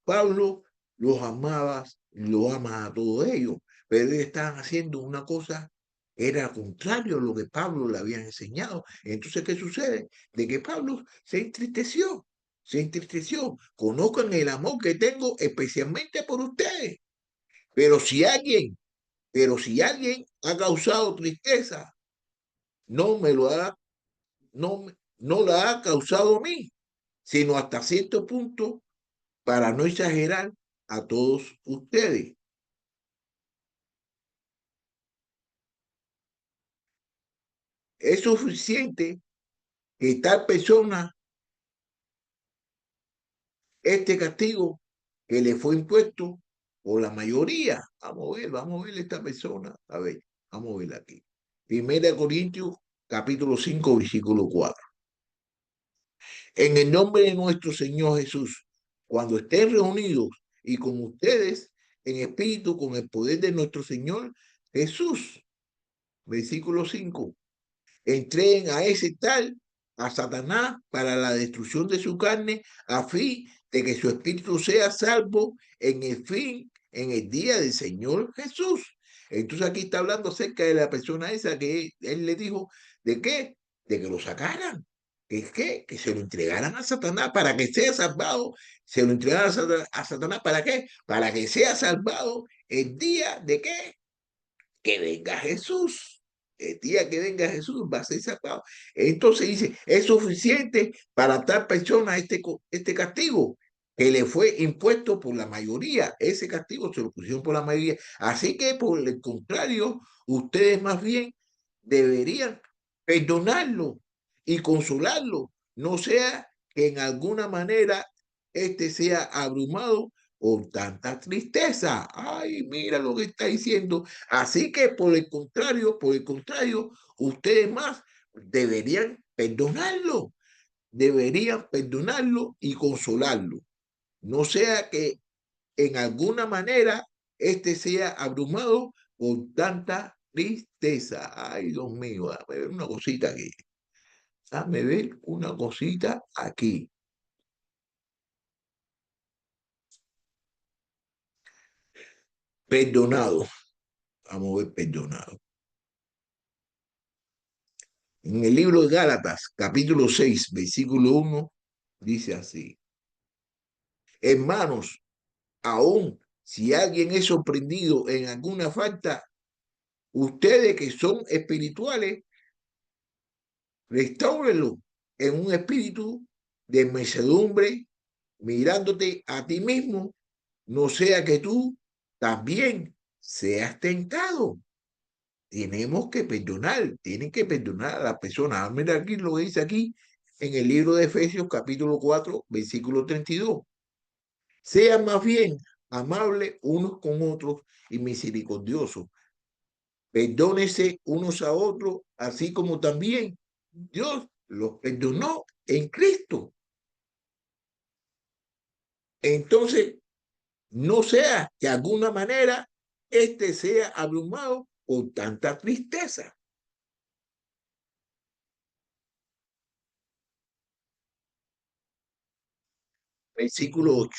Pablo los amaba, lo ama a todos ellos, pero ellos estaban haciendo una cosa, era contrario a lo que Pablo le había enseñado. Entonces, ¿qué sucede? De que Pablo se entristeció. Conozcan el amor que tengo especialmente por ustedes. Pero si alguien, pero si alguien ha causado tristeza, no me lo ha no la ha causado a mí, sino hasta cierto punto, para no exagerar, a todos ustedes. Es suficiente que tal persona, este castigo que le fue impuesto por la mayoría. Vamos a ver esta persona. A ver, vamos a ver aquí. Primera Corintios, capítulo 5 versículo 4. En el nombre de nuestro Señor Jesús, cuando estén reunidos y con ustedes en espíritu, con el poder de nuestro Señor Jesús. Versículo 5. Entreguen a ese tal, a Satanás, para la destrucción de su carne, a fin de que su espíritu sea salvo en el día del Señor Jesús. Entonces aquí está hablando acerca de la persona esa que él le dijo, ¿de qué? De que lo sacaran. Que se lo entregaran a Satanás para que sea salvado. Se lo entregaran a Satanás, ¿para qué? Para que sea salvado el día de qué? Que venga Jesús. El día que venga Jesús va a ser salvado. Entonces dice, es suficiente para tal persona este castigo. que le fue impuesto por la mayoría. Ese castigo se lo pusieron por la mayoría. Así que, por el contrario, ustedes más bien deberían perdonarlo y consolarlo. No sea que en alguna manera este sea abrumado por tanta tristeza. Ay, mira lo que está diciendo. Así que, por el contrario, ustedes más deberían perdonarlo y consolarlo. No sea que en alguna manera este sea abrumado por tanta tristeza. Ay, Dios mío, dame ver una cosita aquí. Dame ver una cosita aquí. Perdonado. Vamos a ver, perdonado. En el libro de Gálatas, capítulo 6, versículo 1, dice así: Hermanos, aún si alguien es sorprendido en alguna falta, ustedes que son espirituales, restáurelo en un espíritu de mansedumbre, mirándote a ti mismo, no sea que tú también seas tentado. Tenemos que perdonar, tienen que perdonar a la persona. Mira aquí lo que dice aquí en el libro de Efesios capítulo 4, versículo 32. Sean más bien amables unos con otros y misericordiosos. Perdónense unos a otros, así como también Dios los perdonó en Cristo. Entonces, no sea que de alguna manera este sea abrumado por tanta tristeza. Versículo 8.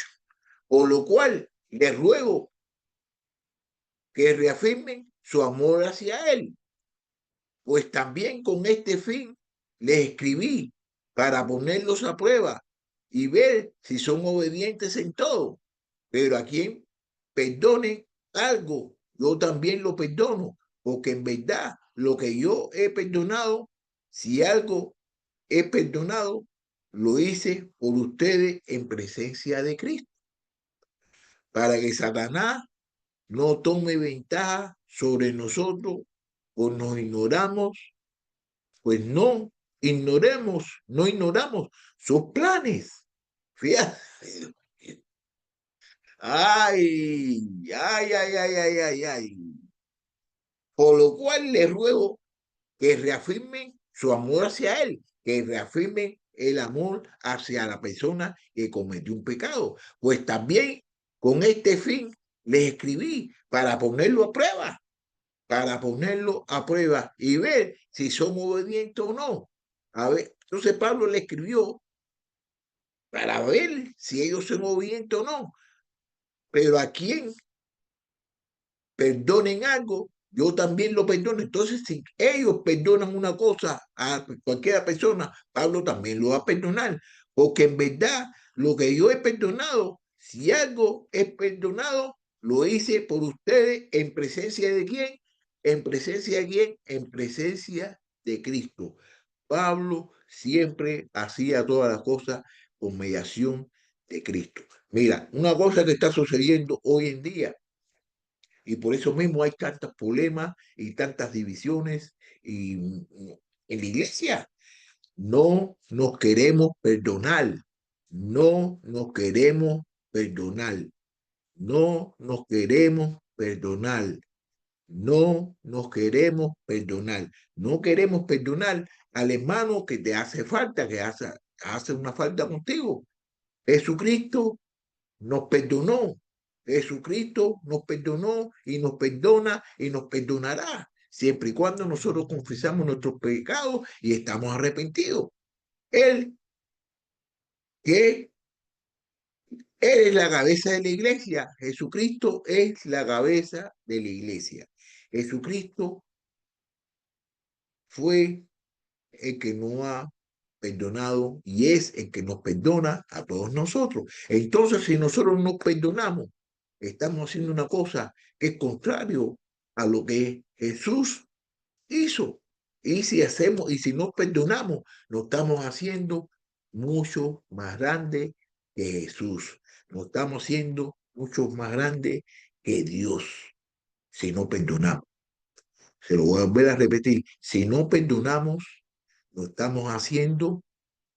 Por lo cual les ruego que reafirmen su amor hacia Él, pues también con este fin les escribí para ponerlos a prueba y ver si son obedientes en todo. Pero a quien perdone algo, yo también lo perdono, porque en verdad lo que yo he perdonado, si algo he perdonado, lo hice por ustedes en presencia de Cristo, para que Satanás no tome ventaja sobre nosotros, pues nos ignoramos, pues no ignoramos sus planes. Fíjate. Ay, ay, ay, ay, ay, ay, ay. Por lo cual les ruego que reafirmen su amor hacia Él, que reafirmen el amor hacia la persona que cometió un pecado. Pues también con este fin les escribí para ponerlo a prueba y ver si son obedientes o no. A ver, entonces Pablo le escribió para ver si ellos son obedientes o no. Pero a quién perdonen algo, yo también lo perdono. Entonces, si ellos perdonan una cosa a cualquier persona, Pablo también lo va a perdonar. Porque en verdad, lo que yo he perdonado, si algo es perdonado, lo hice por ustedes en presencia de quién, en presencia de quién, en presencia de Cristo. Pablo siempre hacía todas las cosas con mediación de Cristo. Mira, una cosa que está sucediendo hoy en día, y por eso mismo hay tantos problemas y tantas divisiones en la iglesia. No nos queremos perdonar, no nos queremos perdonar, no nos queremos perdonar, no nos queremos perdonar, no queremos perdonar al hermano que te hace falta, hace una falta contigo. Jesucristo nos perdonó. Jesucristo nos perdonó y nos perdona y nos perdonará, siempre y cuando nosotros confesamos nuestros pecados y estamos arrepentidos. Él, que Él es la cabeza de la iglesia. Jesucristo es la cabeza de la iglesia. Jesucristo fue el que nos ha perdonado y es el que nos perdona a todos nosotros. Entonces, si nosotros nos perdonamos, estamos haciendo una cosa que es contrario a lo que Jesús hizo. Y si nos perdonamos, lo estamos haciendo mucho más grande que Jesús. No estamos siendo mucho más grandes que Dios si no perdonamos. Se lo voy a volver a repetir. Si no perdonamos, lo estamos haciendo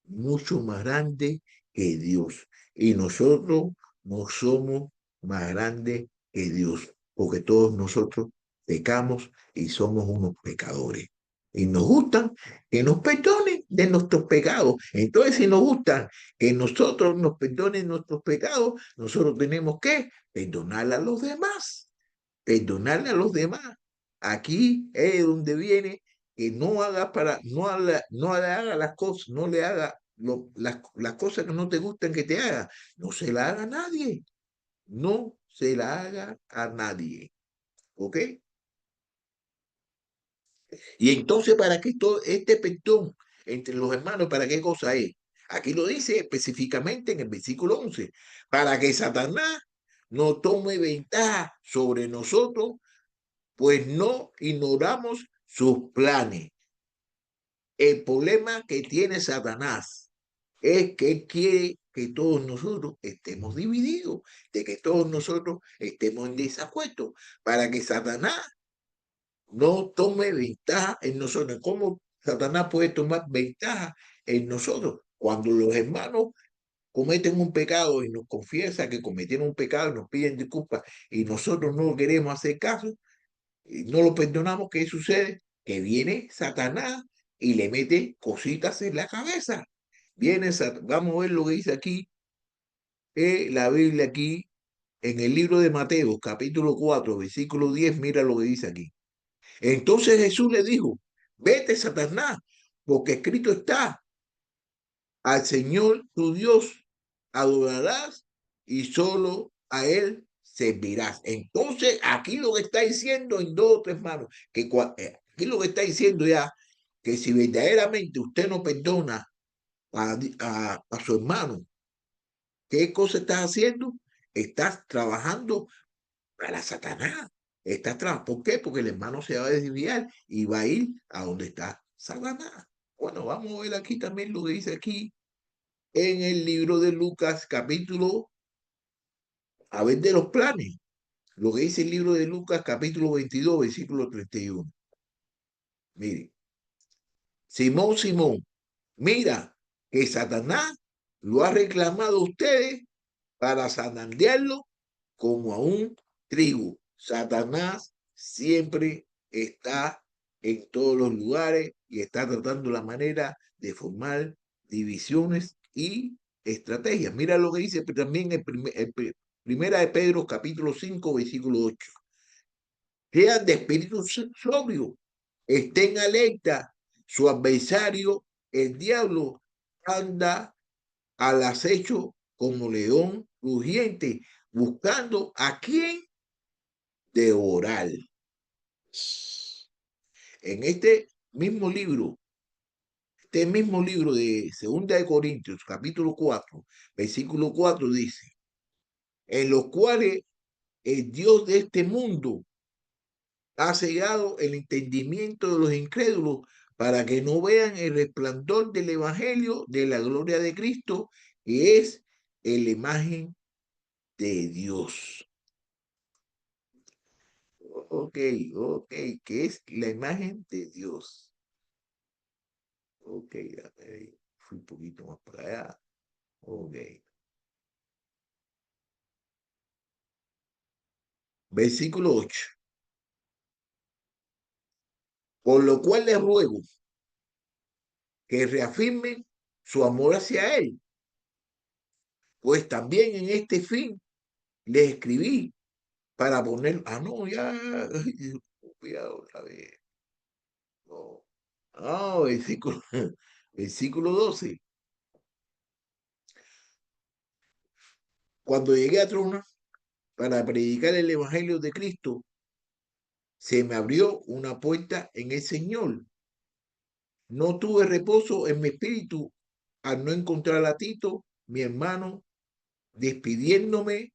mucho más grande que Dios. Y nosotros no somos más grandes que Dios, porque todos nosotros pecamos y somos unos pecadores. Y nos gustan que nos perdonen de nuestros pecados. Entonces, si nos gustan que nosotros nos perdonen nuestros pecados, nosotros tenemos que perdonar a los demás, perdonarle a los demás. Aquí es donde viene que no haga para, no le haga las cosas, no le haga las cosas que no te gustan que te haga, no se la haga a nadie, no se la haga a nadie, ¿ok? Y entonces, ¿para qué todo este perdón entre los hermanos, para qué cosa es? Aquí lo dice específicamente en el versículo 11, para que Satanás no tome ventaja sobre nosotros, pues no ignoramos sus planes. El problema que tiene Satanás es que él quiere que todos nosotros estemos divididos, de que todos nosotros estemos en desacuerdo, para que Satanás no tome ventaja en nosotros. ¿Cómo Satanás puede tomar ventaja en nosotros? Cuando los hermanos cometen un pecado y nos confiesan que cometieron un pecado y nos piden disculpas y nosotros no queremos hacer caso, y no lo perdonamos, ¿qué sucede? Que viene Satanás y le mete cositas en la cabeza. Vamos a ver lo que dice aquí, la Biblia aquí, en el libro de Mateo, capítulo 4 versículo 10, mira lo que dice aquí. Entonces Jesús le dijo, vete, Satanás, porque escrito está, al Señor tu Dios adorarás y solo a Él servirás. Entonces, aquí lo que está diciendo en dos o tres manos, que aquí lo que está diciendo ya, que si verdaderamente usted no perdona a su hermano, ¿qué cosa estás haciendo? Estás trabajando para Satanás. ¿Por qué? Porque el hermano se va a desviar y va a ir a donde está Satanás. Bueno, vamos a ver aquí también lo que dice aquí en el libro de Lucas, capítulo, a ver de los planes, lo que dice el libro de Lucas, capítulo 22, versículo 31. Mire, Simón, Simón, mira que Satanás lo ha reclamado a ustedes para zarandearlo como a un trigo. Satanás siempre está en todos los lugares y está tratando la manera de formar divisiones y estrategias. Mira lo que dice también Primera de Pedro, capítulo 5 versículo 8. Sean de espíritu sobrio, estén alerta. Su adversario, el diablo, anda al acecho como león rugiente, buscando a quien devorar. En este mismo libro de Segunda de Corintios, capítulo 4, versículo 4 dice, en los cuales el Dios de este mundo ha cegado el entendimiento de los incrédulos para que no vean el resplandor del evangelio de la gloria de Cristo, que es la imagen de Dios. Ok, ok, que es la imagen de Dios. Ok, fui un poquito más para allá. Ok. Versículo 8. Por lo cual les ruego que reafirmen su amor hacia Él, pues también en este fin les escribí para poner, no, ya, cuidado otra vez. No. Versículo, versículo 12. Cuando llegué a Trona para predicar el evangelio de Cristo, se me abrió una puerta en el Señor. No tuve reposo en mi espíritu al no encontrar a Tito, mi hermano, despidiéndome,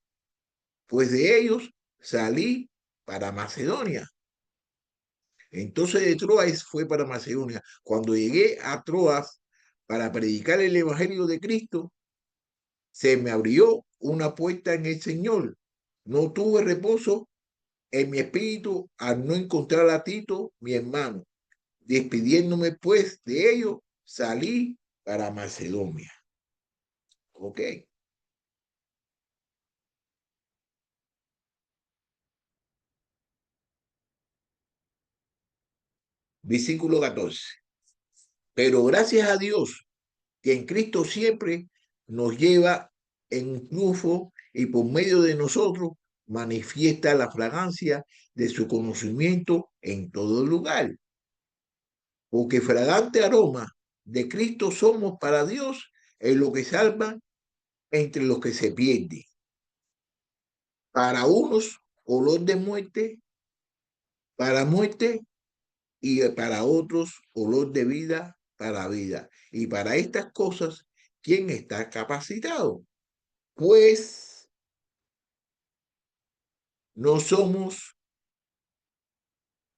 pues de ellos salí para Macedonia. Entonces de Troas fue para Macedonia. Cuando llegué a Troas para predicar el evangelio de Cristo, se me abrió una puerta en el Señor. No tuve reposo en mi espíritu al no encontrar a Tito, mi hermano. Despidiéndome pues de ellos, salí para Macedonia. Ok. Versículo 14. Pero gracias a Dios que en Cristo siempre nos lleva en triunfo y por medio de nosotros manifiesta la fragancia de su conocimiento en todo lugar. Porque fragante aroma de Cristo somos para Dios en lo que salva entre los que se pierden. Para unos, olor de muerte, para muerte, y para otros, olor de vida para vida. Y para estas cosas, ¿quién está capacitado? Pues no somos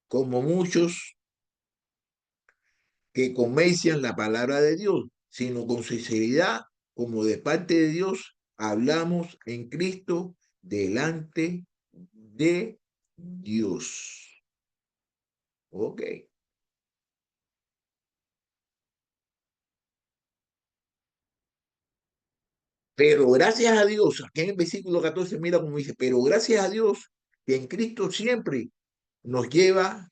como muchos que comercian la palabra de Dios, sino con sinceridad, como de parte de Dios, hablamos en Cristo delante de Dios. Ok. Pero gracias a Dios, aquí en el versículo 14, mira cómo dice, pero gracias a Dios que en Cristo siempre nos lleva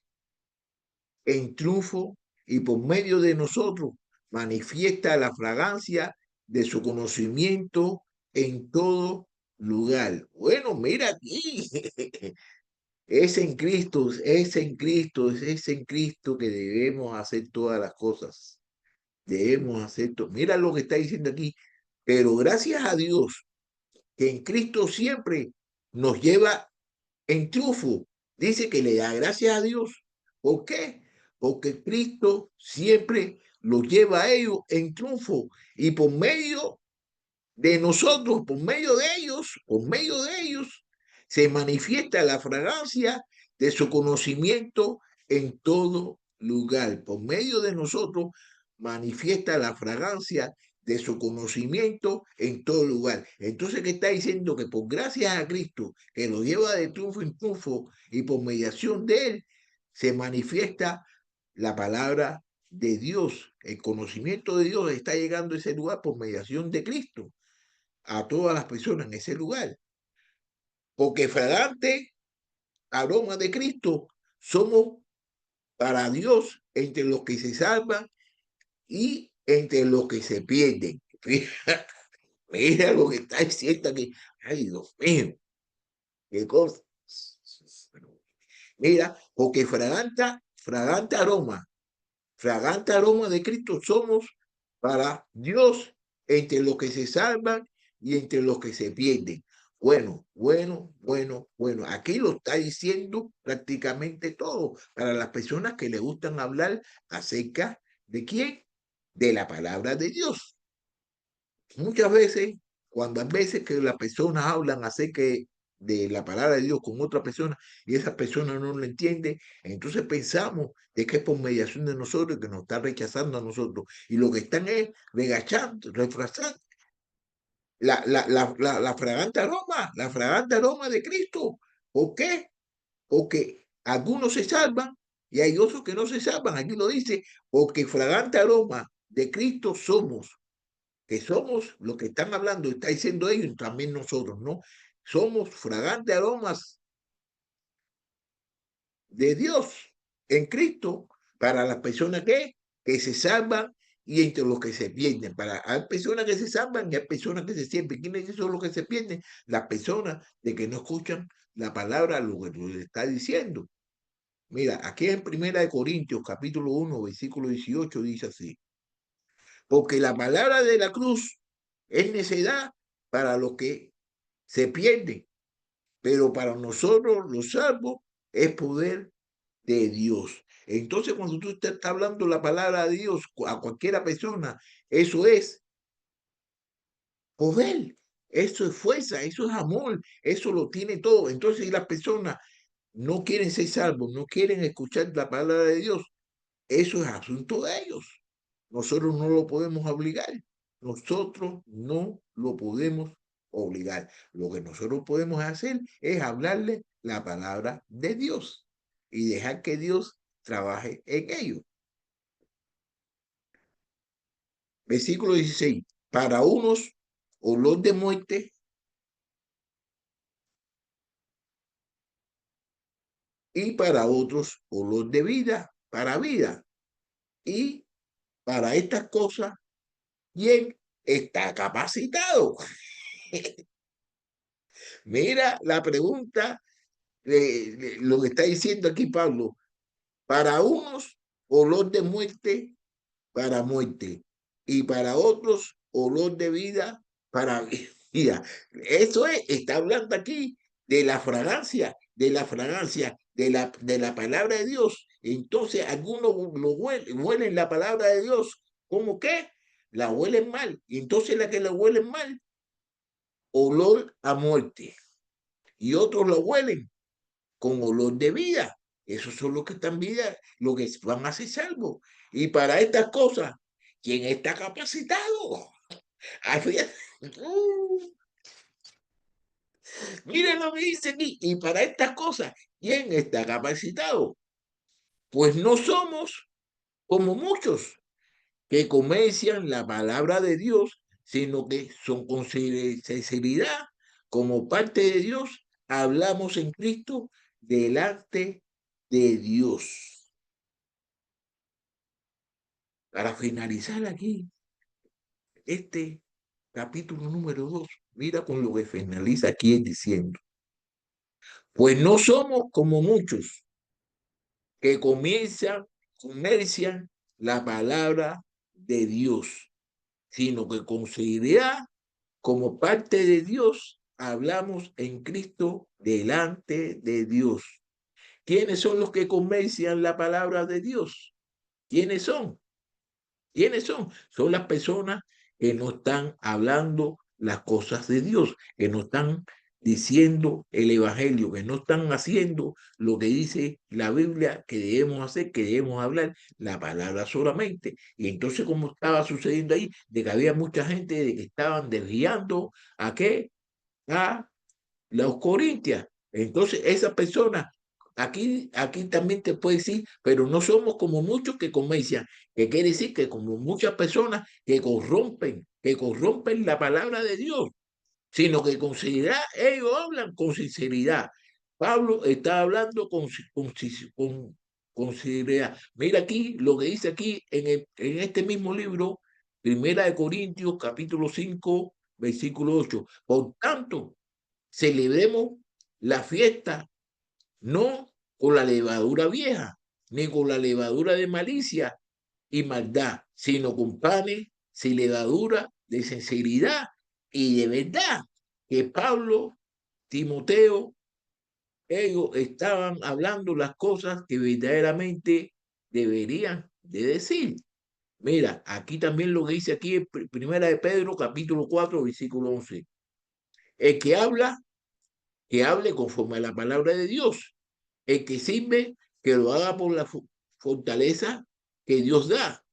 en triunfo y por medio de nosotros manifiesta la fragancia de su conocimiento en todo lugar. Bueno, mira aquí, es en Cristo, es en Cristo, es en Cristo que debemos hacer todas las cosas. Debemos hacer todo. Mira lo que está diciendo aquí. Pero gracias a Dios que en Cristo siempre nos lleva en triunfo. Dice que le da gracias a Dios. ¿Por qué? Porque Cristo siempre los lleva a ellos en triunfo y por medio de nosotros, por medio de ellos, se manifiesta la fragancia de su conocimiento en todo lugar. Por medio de nosotros manifiesta la fragancia de su conocimiento en todo lugar. Entonces, ¿qué está diciendo? Que por gracias a Cristo, que lo lleva de triunfo en triunfo y por mediación de él, se manifiesta la palabra de Dios. El conocimiento de Dios está llegando a ese lugar por mediación de Cristo a todas las personas en ese lugar. Porque fragante aroma de Cristo somos para Dios entre los que se salvan y entre los que se pierden. Mira, mira lo que está diciendo aquí. Ay, Dios mío, qué cosa. Mira, porque fragante aroma de Cristo somos para Dios entre los que se salvan y entre los que se pierden. Bueno, bueno, bueno, bueno. Aquí lo está diciendo prácticamente todo para las personas que le gustan hablar acerca de quién, de la palabra de Dios. Muchas veces, cuando a veces que las personas hablan acerca de la palabra de Dios con otra persona y esa persona no lo entiende, entonces pensamos de que es por mediación de nosotros que nos está rechazando a nosotros. Y lo que están es regachando, refrazando la fragante aroma de Cristo. ¿Por qué? Porque algunos se salvan y hay otros que no se salvan. Aquí lo dice, porque fragante aroma de Cristo somos que somos lo que están hablando, está diciendo ellos y también nosotros, ¿no? Somos fragantes aromas de Dios en Cristo para las personas que se salvan y entre los que se pierden. Para hay personas que se salvan y hay personas que se sienten. ¿Quiénes son los que se pierden? Las personas de que no escuchan la palabra, lo que le está diciendo. Mira, aquí en Primera de Corintios, capítulo 1, versículo 18, dice así. Porque la palabra de la cruz es necedad para los que se pierden, pero para nosotros los salvos es poder de Dios. Entonces, cuando tú estás hablando la palabra de Dios a cualquiera persona, eso es poder, eso es fuerza, eso es amor, eso lo tiene todo. Entonces, si las personas no quieren ser salvos, no quieren escuchar la palabra de Dios, eso es asunto de ellos. Nosotros no lo podemos obligar. nosotros no lo podemos obligar. Lo que nosotros podemos hacer es hablarle la palabra de Dios y dejar que Dios trabaje en ello. Versículo 16. Para unos, olor de muerte, y para otros, olor de vida, para vida. Y para estas cosas, ¿quién está capacitado? Mira la pregunta, lo que está diciendo aquí Pablo. Para unos, olor de muerte para muerte y para otros, olor de vida para vida. Eso es, está hablando aquí de la fragancia, de la palabra de Dios. Entonces, algunos lo huelen la palabra de Dios. ¿Cómo qué? La huelen mal. Y entonces la que la huelen mal, olor a muerte. Y otros lo huelen con olor de vida. Esos son los que están vida, los que van a ser salvos. Y para estas cosas, ¿quién está capacitado? Miren lo que dice aquí. Y para estas cosas, ¿quién está capacitado? Pues no somos como muchos que comercian la palabra de Dios, sino que son con sinceridad, como parte de Dios, hablamos en Cristo delante de Dios. Para finalizar aquí, este capítulo número 2, mira con lo que finaliza aquí es diciendo, pues no somos como muchos que comercian la palabra de Dios, sino que con sinceridad, como parte de Dios, hablamos en Cristo delante de Dios. ¿Quiénes son los que comercian la palabra de Dios? ¿Quiénes son? ¿Quiénes son? Son las personas que no están hablando las cosas de Dios, que no están diciendo el evangelio, que no están haciendo lo que dice la Biblia que debemos hacer, que debemos hablar la palabra solamente. Y entonces, como estaba sucediendo ahí, de que había mucha gente de que estaban desviando a qué? A los corintios. Entonces, esa persona, aquí también te puede decir, pero no somos como muchos que comercian, que quiere decir que como muchas personas que corrompen la palabra de Dios, sino que con sinceridad, ellos hablan con sinceridad. Pablo está hablando con sinceridad. Mira aquí lo que dice aquí en este mismo libro, Primera de Corintios, capítulo 5 versículo 8. Por tanto, celebremos la fiesta no con la levadura vieja, ni con la levadura de malicia y maldad, sino con panes sin levadura de sinceridad y de verdad. Que Pablo, Timoteo, ellos estaban hablando las cosas que verdaderamente deberían de decir. Mira, aquí también lo que dice aquí en Primera de Pedro, capítulo 4 versículo 11. El que hable conforme a la palabra de Dios. El que sirve, que lo haga por la fortaleza que Dios da,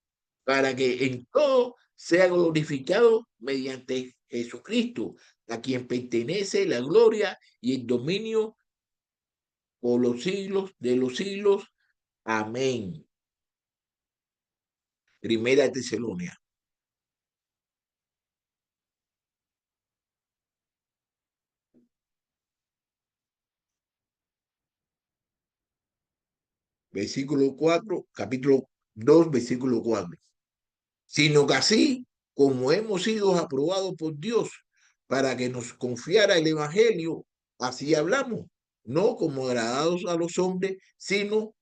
para que en todo sea glorificado mediante Jesucristo, a quien pertenece la gloria y el dominio por los siglos de los siglos. Amén. Primera de Tesalónica, versículo 4, capítulo 2, versículo 4. Sino que así como hemos sido aprobados por Dios para que nos confiara el Evangelio, así hablamos, no como agradados a los hombres, sino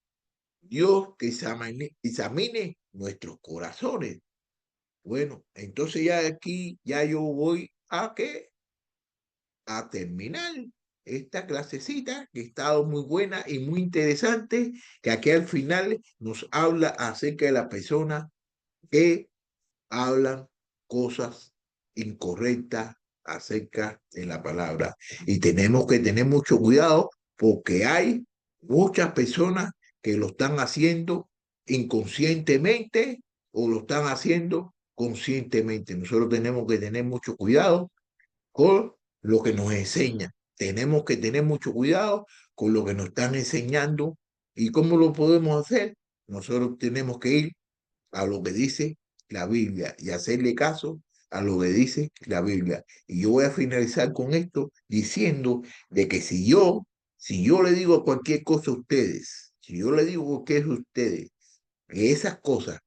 Dios que examine nuestros corazones. Bueno, entonces ya aquí, ya yo voy a qué, a terminar esta clasecita que ha estado muy buena y muy interesante, que aquí al final nos habla acerca de la persona que hablan cosas incorrectas acerca de la palabra. Y tenemos que tener mucho cuidado porque hay muchas personas que lo están haciendo inconscientemente o lo están haciendo conscientemente. Nosotros tenemos que tener mucho cuidado con lo que nos enseñan. Tenemos que tener mucho cuidado con lo que nos están enseñando. ¿Y cómo lo podemos hacer? Nosotros tenemos que ir a lo que dice la Biblia y hacerle caso a lo que dice la Biblia. Y yo voy a finalizar con esto diciendo de que si yo le digo cualquier cosa a ustedes, si yo le digo que es a ustedes, que esas cosas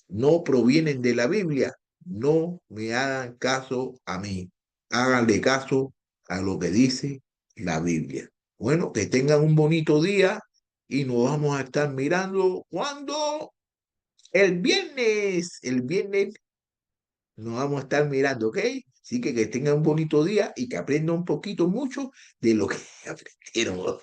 no provienen de la Biblia, no me hagan caso a mí. Háganle caso a lo que dice la Biblia. Bueno, que tengan un bonito día y nos vamos a estar mirando cuando el viernes nos vamos a estar mirando, ¿ok? Así que tengan un bonito día y que aprendan un poquito mucho de lo que aprendieron.